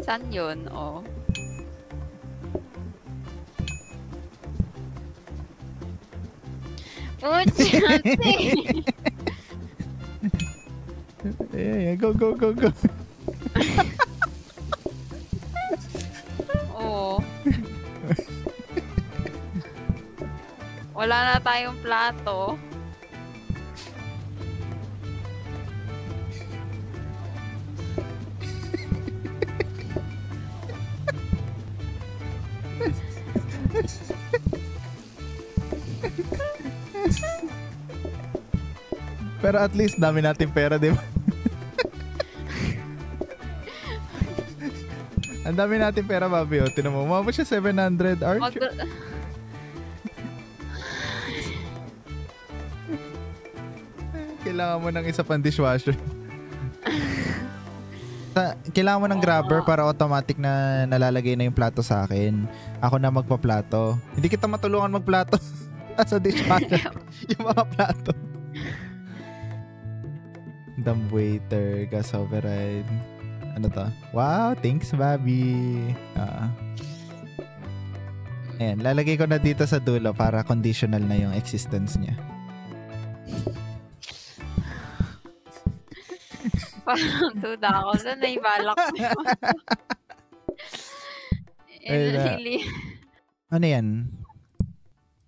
Saan yun? Oh. Puchi, Yeah, go. Oo. Wala na tayong plato. Pero at least dami natin pera, di ba? Ang dami natin pera, Bobby. O, tinan mo. Umabot siya 700. Kailangan mo ng isa pang dishwasher. Kailangan mo ng grabber para automatic na nalalagay na yung plato sa akin. Ako na magpa-plato. Hindi kita matulungan magplato sa dishwasher. Yung mga plato. Dumb waiter, gas override. Ano to? Wow, thanks, Bobby. Ayan, lalagay ko na dito sa dulo para conditional na yung existence niya. Parang duda ako. Saan na ibalak mo yun? Ano yan?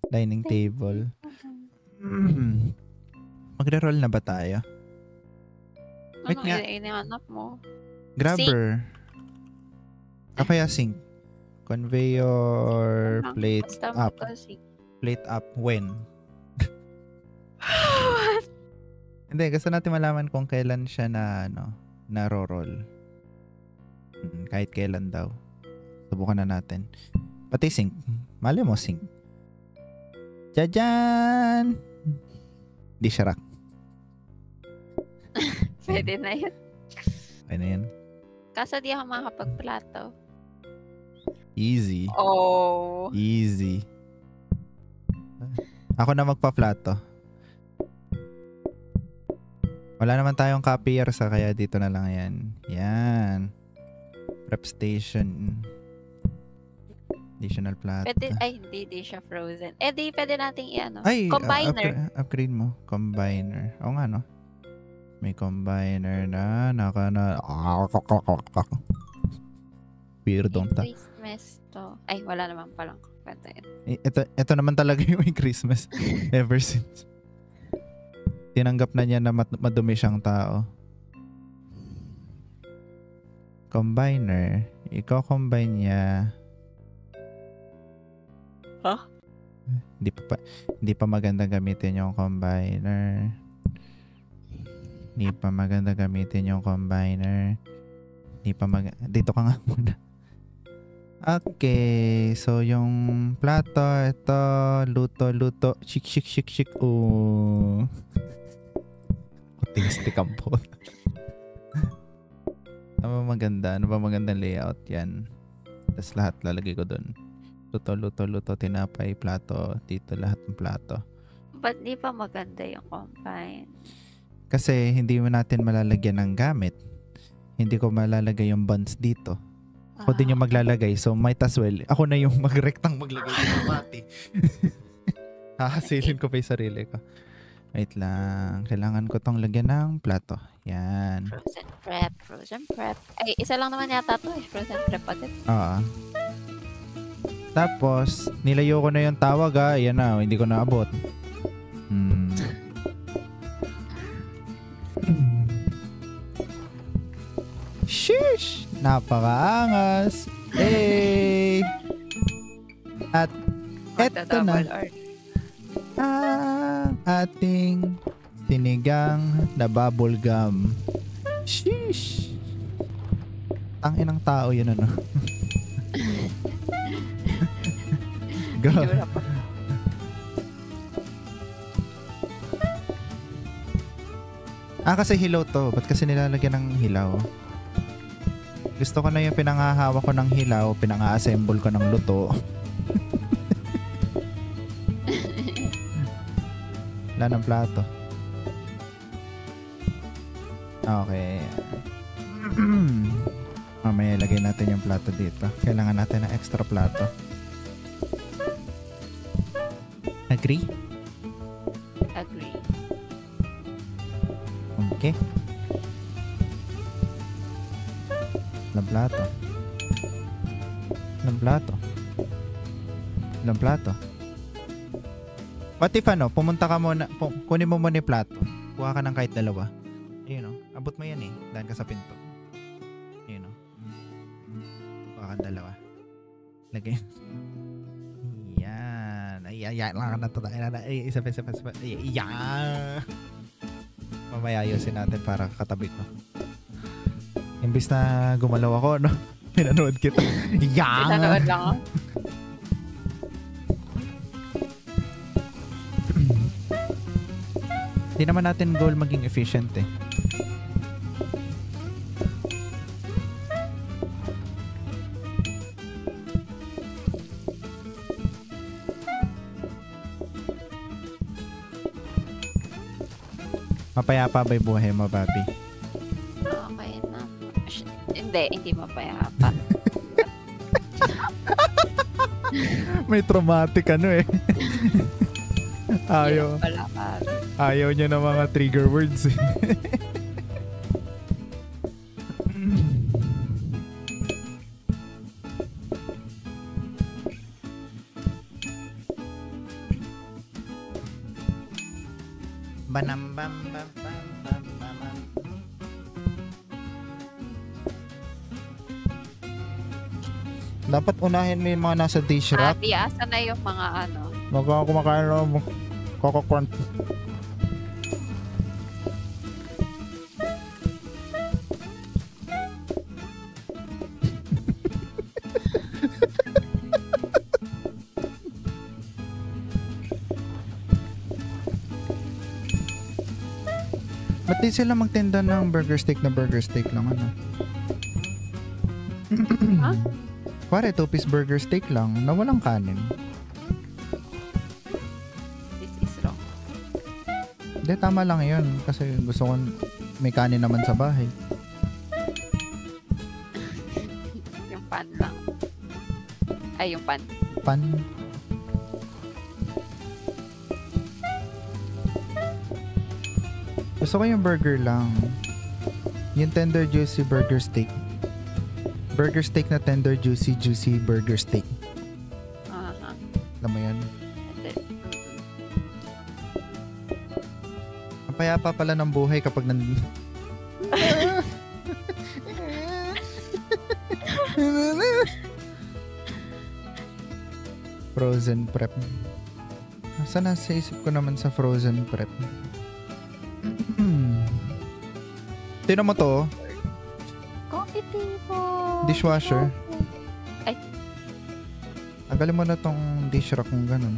Dining table. Magre-roll na ba tayo? Wait nga. Inihanap mo? Grabber. Kaya sink. Conveyor. Plate up. Plate up. When? Hindi, gusto natin malaman kung kailan siya na roll. Kahit kailan daw. Subukan na natin. Pati sink. Mali mo sink. Jajan! Di siya rock. Pwede na yun. Pwede na yan. Kaso di ako makapagplato. Easy. Oh. Easy. Ako na magpa-plato. Wala naman tayong copier sa kaya dito na lang yan. Yan. Prep station. Additional plato. Hindi siya frozen. Di pwede nating combiner. Upgrade mo. Combiner. Oo nga, no? May combiner na weirdong ta. Christmas to. Ay, wala naman palang kanta yun. Ito naman talaga yung Christmas ever since. Tinanggap na niya na madumi siyang tao. Combiner. Iko-combine niya. Huh? Hindi pa maganda gamitin yung combiner. Dito ka nga muna. Okay, so yung plato, ito, luto, shik. Floating stick ang po. Ano ba maganda? Ano ba magandang layout? Yan. Tapos lahat lalagay ko dun. Luto, tinapay, plato. Dito lahat ng plato. Ba't di pa maganda yung combine? Kasi hindi mo natin malalagyan ng gamit. Hindi ko malalagay yung buns dito. Ako din yung maglalagay. So might as well. Ako na yung magrektang maglagay ng mati. Hahasilin ko pa yung sarili ko. Wait lang. Kailangan ko tong lagyan ng plato. Yan. Frozen prep. Ay, isa lang naman yata to eh. Frozen prep agad. Oo. Tapos, nilayo ko na yung tawag Yan na, hindi ko naabot. Sheesh! Napakaangas! Hey! At eto na ang ating sinigang na bubble gum. Sheesh! Ang inang tao yun ano. Go. Kasi hilaw to. Ba't kasi nilalagyan ng hilaw? Gusto ko na yung pinangahawa ko ng hilaw, pinanga-assemble ko ng luto. Wala ng plato. Okay. Mamaya ilagay natin yung plato dito. Kailangan natin ng extra plato. Agree? Agree. Okay. Ilang plato? Ilang plato? Ilang plato? What if pumunta ka muna, kunin mo muna yung plato. Kuha ka ng kahit dalawa. Ayun abot mo yan daan ka sa pinto. Ayun kuha ka dalawa. Lagay. Yan. Yan lang na to. Isa pa. Yan. Mamaya ayusin natin para katabi ko. Imbis na gumalaw ako, pinanood kita. Yan! Pinanood lang ako. Hindi naman natin goal maging efficient Mapayapa ba yung buhay mo, Bobby? Okay na. Hindi mapayapa. May traumatic Ayaw. Wala pa. Ayaw niya ng mga trigger words Banam bam bam bam bam bam. Dapat unahin mo yung mga nasa dish rack. Asa na yung mga Kumakain ng Coco Crunch. Ba't di sila magtinda ng burger steak lang Ha? Pare, 2-piece burger steak lang na walang kanin. This is wrong. Hindi, tama lang yun. Kasi gusto ko may kanin naman sa bahay. Yung pan lang. Ay, yung pan. Pan. Gusto ko yung burger lang. Yung tender juicy burger steak. Burger steak na tender juicy burger steak. Alam mo yun? Ang payapa pala ng buhay kapag frozen prep. Saan nasa isip ko naman sa frozen prep? Tignan mo to. Coffee table. Dishwasher. Ay. Tagalin mo na tong dish rack kung ganun.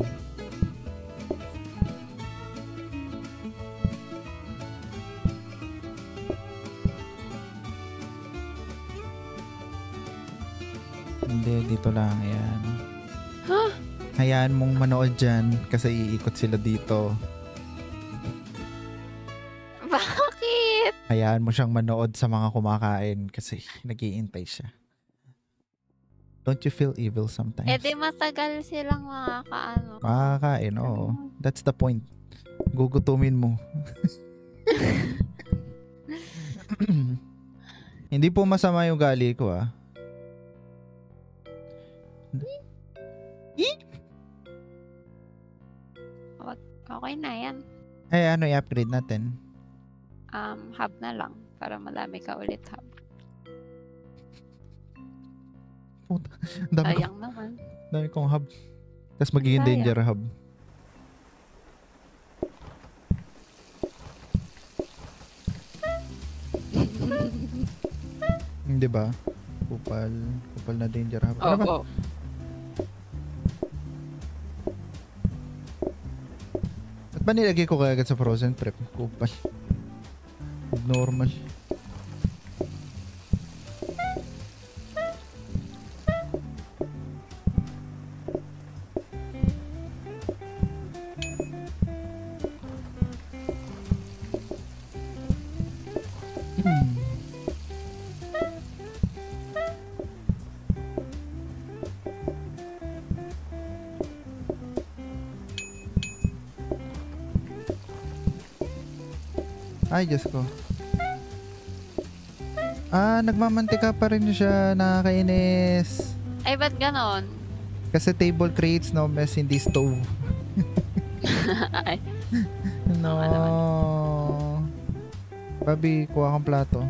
Hindi, dito lang. Ayan. Huh? Hayaan mong manood dyan kasi iikot sila dito. Bakit? Hayaan mo siyang manood sa mga kumakain kasi nag-iintay siya. Don't you feel evil sometimes? Eh di matagal silang makakaano. Makakain, oo. That's the point. Gugutumin mo. Hindi po masama yung gali ko, ah. Okay na yan. Eh, ano i-upgrade natin? Hub na lang. Para madami ka ulit hub. Dami, Sayang naman. dami kong hub. Tapos magiging Sayang. danger hub. Hindi ba? Kupal na danger hub. Ano ba? Oo. Ba't ba nilagay ko kagad sa frozen prep? Kupal. Normal. Ay, Diyos ko. Nagmamantika pa rin siya. Nakakainis. Ay, ba't ganon? Kasi table creates no mess in the stove. Ay, No. Babi, kuha kang plato.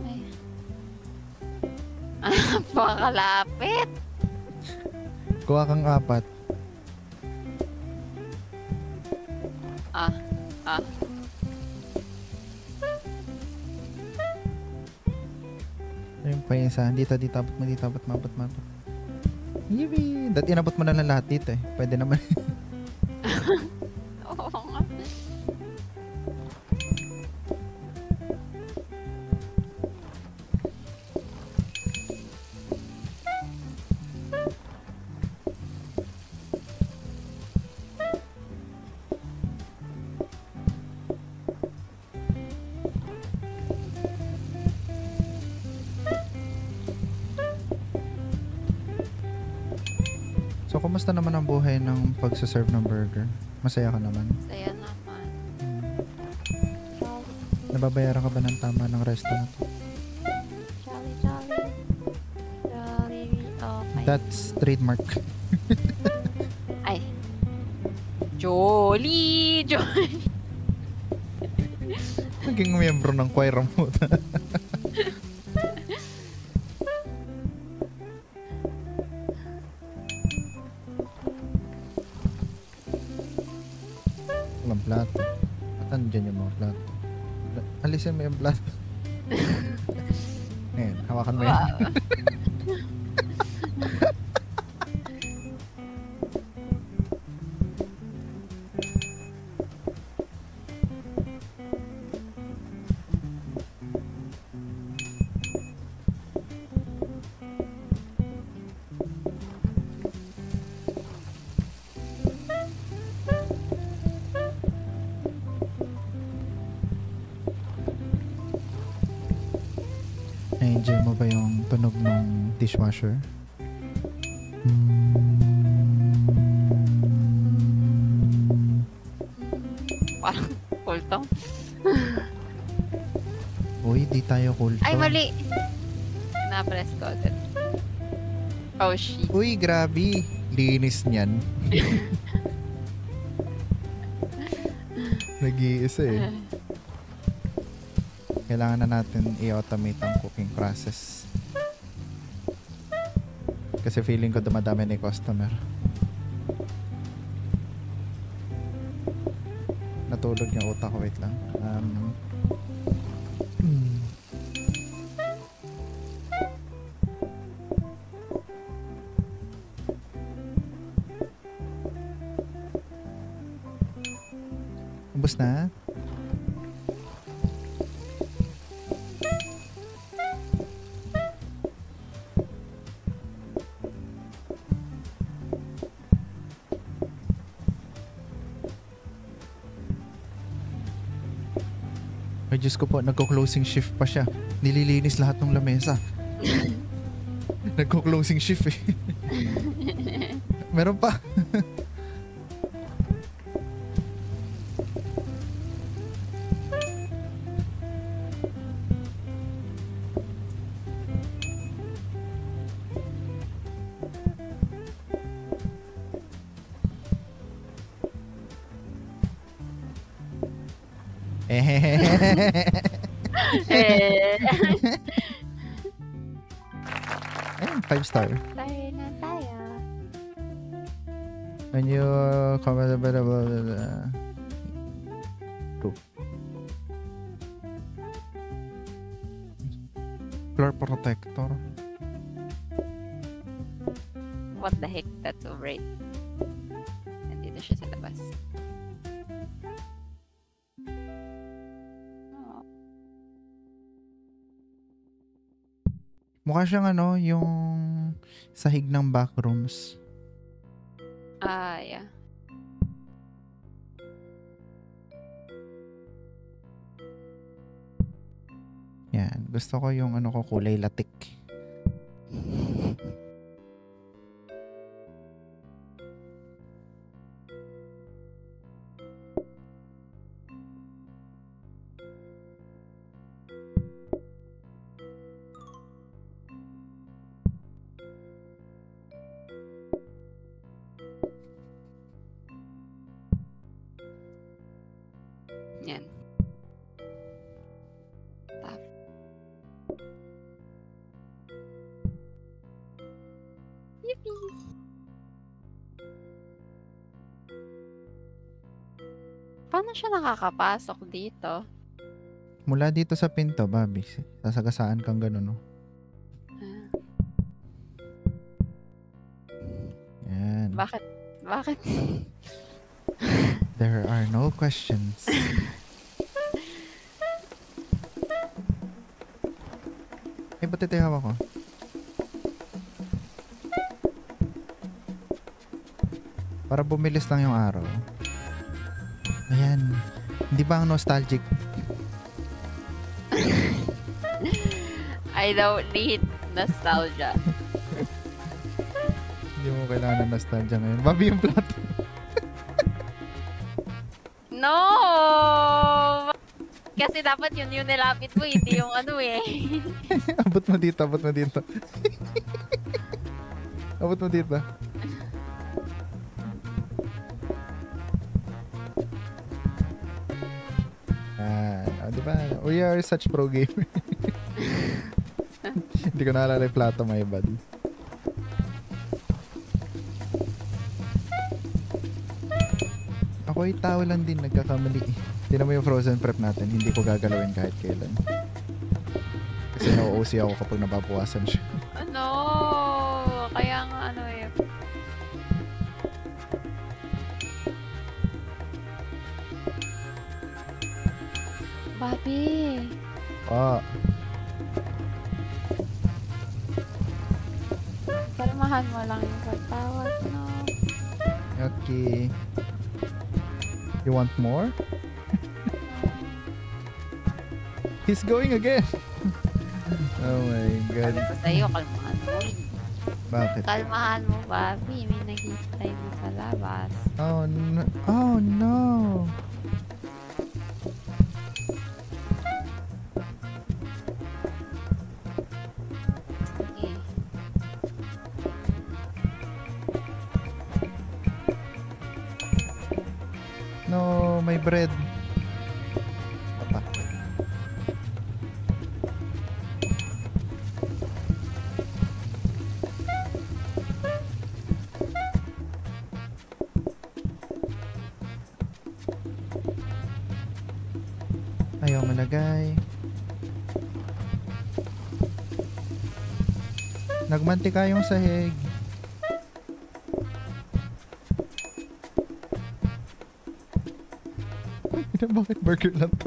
ay. Pakalapit. Kuha kang 4. Ah. Ayun pa yung isa. Dito, mabot. Yibi! Dati inabot mo na lang lahat dito eh. Pwede naman. Oo nga. So, kumusta naman ang buhay ng pagsaserve ng burger? Masaya ka naman? Saya naman. Nababayaran ka ba ng tama ng restaurant? Jolly. Okay. That's trademark. Ay. Jolly. Naging miyembro ng choir mo. Walang plato. At andyan yung mga plato. Alisin mo yung plato. Ngayon, hawakan mo yan. Wow. Na-enjoy mo ba yung tunog ng dishwasher? Parang cool to. Uy, di tayo cool to. Ay, mali. Na-press ko agad. Oh, shit. Uy, grabe. Linis niyan. Nag-iisa eh. Kailangan na natin i-automate ang cooking process. Kasi feeling ko dumadami ni customer. Natulog yung utak ko. Wait lang. Ubus na? Ay, Diyos ko po, nagko-closing shift pa siya. Nililinis lahat ng lamesa. Nagko-closing shift eh. Meron pa. Ayun, 5 star. Tayo na tayo. When you comment True. Floor protector. What the heck? That's so right. Nandito siya sa labas. Oh. Mukha siyang ano, yung sahig ng backrooms. Ah, yeah. Yan. Gusto ko yung ano ko, kulay latik. Yan. Tap. Yippee! Paano siya nakakapasok dito? Mula dito sa pinto, Bobby. Sasagasaan kang ganun, no? Yan. Bakit? Bakit? There are no questions. Eh, ba't ito hawak ko? Para bumilis lang yung araw. Ayan. Hindi ba ang nostalgic? I don't need nostalgia. Hindi mo kailangan ng nostalgia ngayon. Bobby yung plato. No! Kasi dapat yun yung nilapit mo, hindi yung ano eh. Abot mo dito, abot mo dito. Abot mo dito. Diba? We are such pro gamer. Hindi ko naalala yung plato, my bad. Ako ay tao lang din, nagkakamali. Tingnan mo yung frozen prep natin, hindi ko gagalawin kahit kailan. Kasi na-OC ako kapag nababawasan siya. Ano? Kaya nga ano eh. Bobby! Oh. Kalmahan mo lang yung pagtawag, no? Okay. You want more? He's going again. Oh my God. Sabi ko sa'yo, kalmahan mo. Bakit? Kalmahan mo, Bobby. May naghihintay mo sa labas. Oh no. Oh no. Sige. No, my bread. Papa. Ayaw malagay. Nagmantika yung sahig. Bakit burger lang to?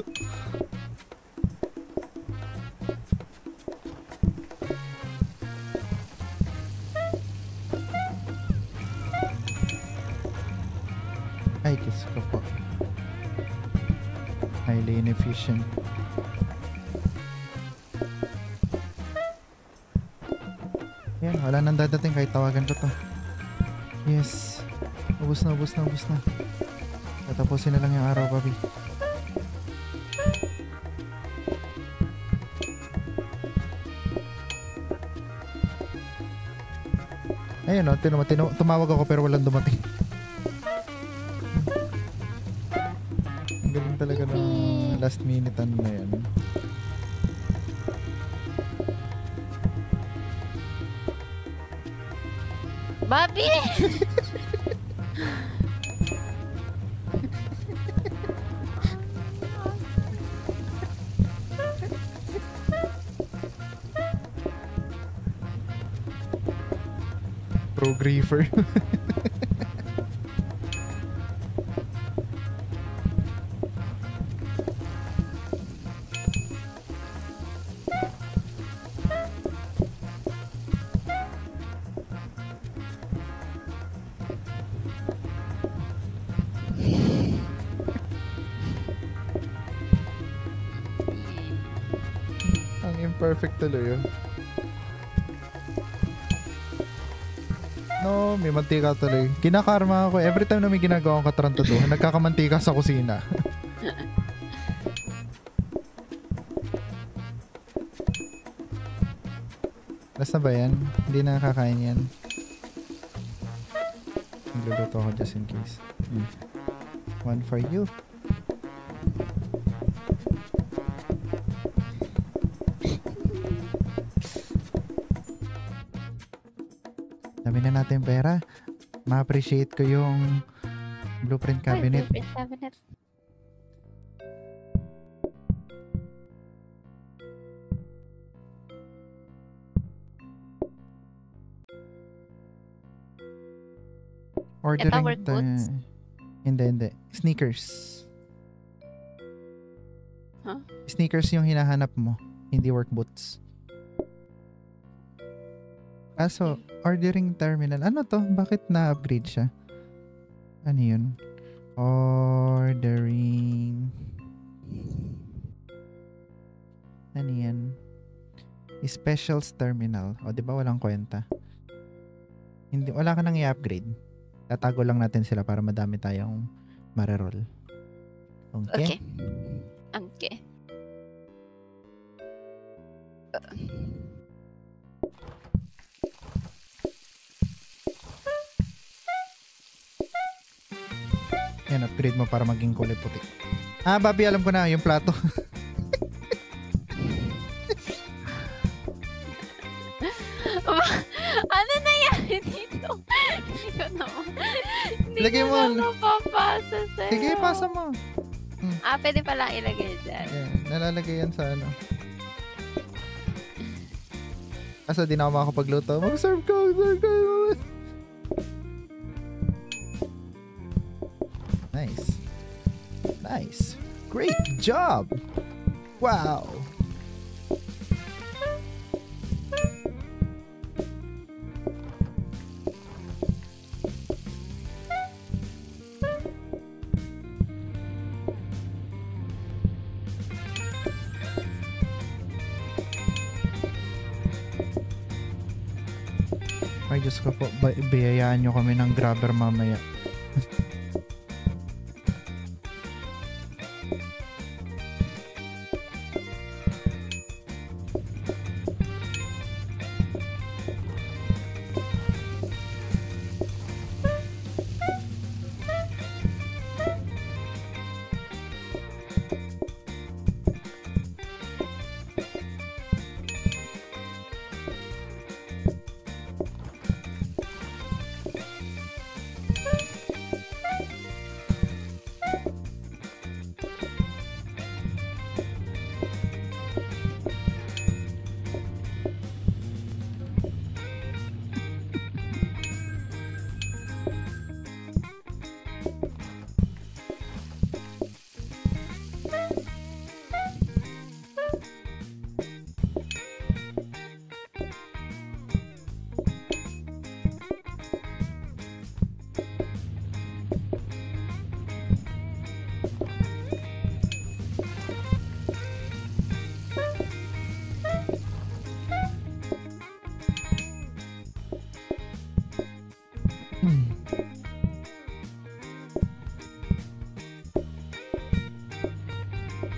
Ay, kiss ko po. Highly inefficient. Ayan, wala nang dadating kahit tawagan ko to. Yes. Ubus na. Tatapusin na lang yung araw, papi. Ayun o, tumawag ako pero walang dumating. Ang galing talaga ng last minute na yan. Bobby! Pro griefer. Ang imperfect tuloy yun. No, may mantika tuloy. Kinakarma ako. Every time na may ginagawang katrantaduhan, nagkakamantika sa kusina. Last na ba yan? Hindi na nakakain yan. Nagluluto ako just in case. One for you. Dami na natin pera. Ma-appreciate ko yung blueprint cabinet. Blueprint cabinet. Ordering work boots? Hindi. Sneakers. Huh? Sneakers yung hinahanap mo. Hindi work boots. Kaso, ordering terminal. Ano to? Bakit na-upgrade siya? Ano yun? Ordering. Ano yan? Specials terminal. O, di ba walang kwenta? Hindi, wala ka nang i-upgrade. Tatago lang natin sila para madami tayong mareroll. Okay? Okay. Yan, upgrade mo para maging kulay puti. Ah, Bobby, alam ko na yung plato. Ano nangyari dito? Hindi ko naman. Lagay mo. Hindi ko mapapasa sa'yo. Sige, pasa mo. Pwede pala ilagay dyan. Yeah, nalalagay yan sa ano. Kaso di na ako makakapagluto. Mag-serve ko. Nice. Great job. Wow. Ay, Diyos ko po, biyayaan nyo kami ng grabber mamaya.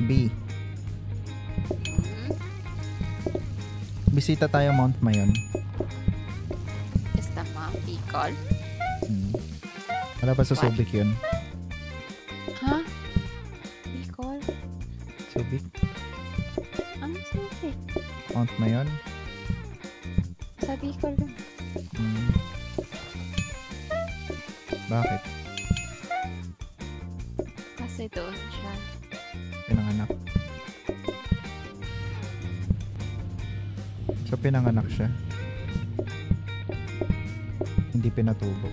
B. Bisita tayo Mount Mayon. Is the mom Bicol? Wala pa sa Subic yun. Ha? Bicol? Subic? Ano sabi? Mount Mayon? Sa Bicol yun. Bakit? Kasi doon siya. Pinanganak. So, pinanganak siya. Hindi pinatubo.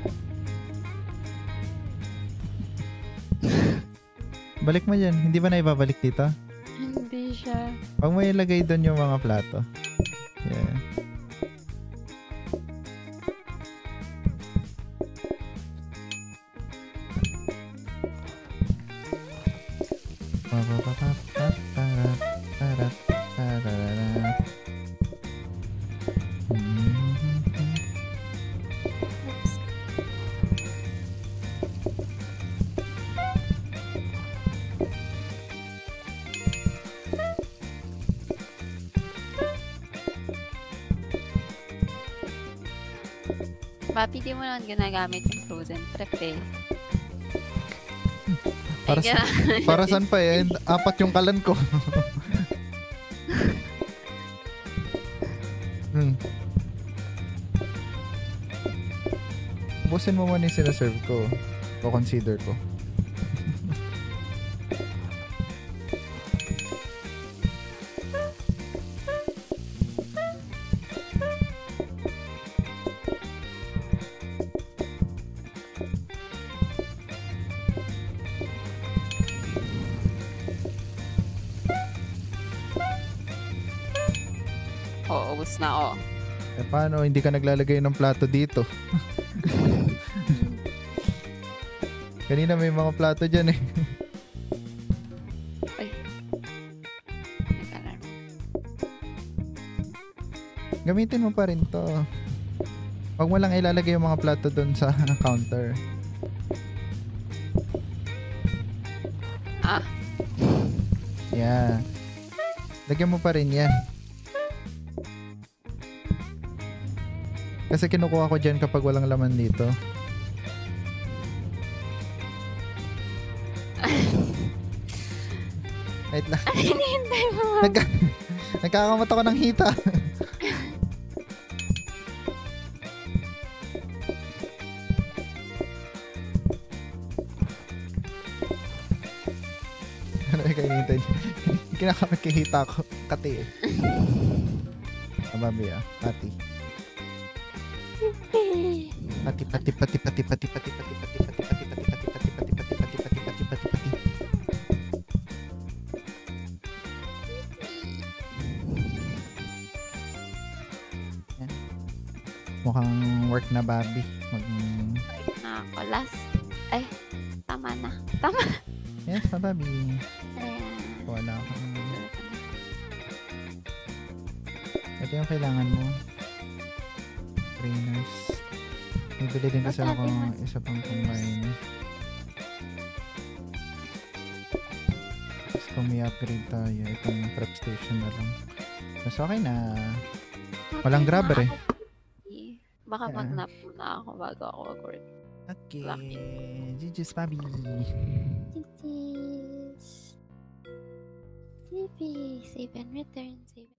Balik mo dyan. Hindi ba na ibabalik dito? Hindi siya. Huwag mo ilagay doon yung mga plato. Yeah. Papi, di mo naman ginagamit yung frozen trip eh. Para, para saan pa eh? 4 yung kalan ko. Busin mo muna yung sinaserve ko. O consider ko. Oo, ubus na Eh paano? Hindi ka naglalagay ng plato dito. Kanina may mga plato dyan eh. Ay. Nag-alarm. Gamitin mo pa rin to. Huwag mo lang ilalagay yung mga plato doon sa counter. Ah. Yeah. Lagyan mo pa rin yan. Kasi kinukuha ko dyan kapag walang laman dito. Wait lang. Hinihintay mo. Nagkakamot ako ng hita. Ano yung hinihintay niya? Kinakamot kay hita ko. Kati eh. Mababi ah. Pati. Pati. Mukhang work na, Bobby. Na ako. Last. Ay, tama na. Tama. Yes, Bobby. Ayan. Wala ako. Ito yung kailangan mo. Trainers. Bibili din kasi ako isa pang combine. Tapos kung may upgrade tayo, itong prep station na lang. Tapos okay na. Walang grabber eh. Baka Yeah. mag-nap muna ako bago ako mag-work. Okay. Lucky. GG's, Bobby. Cheese. Save and return. Save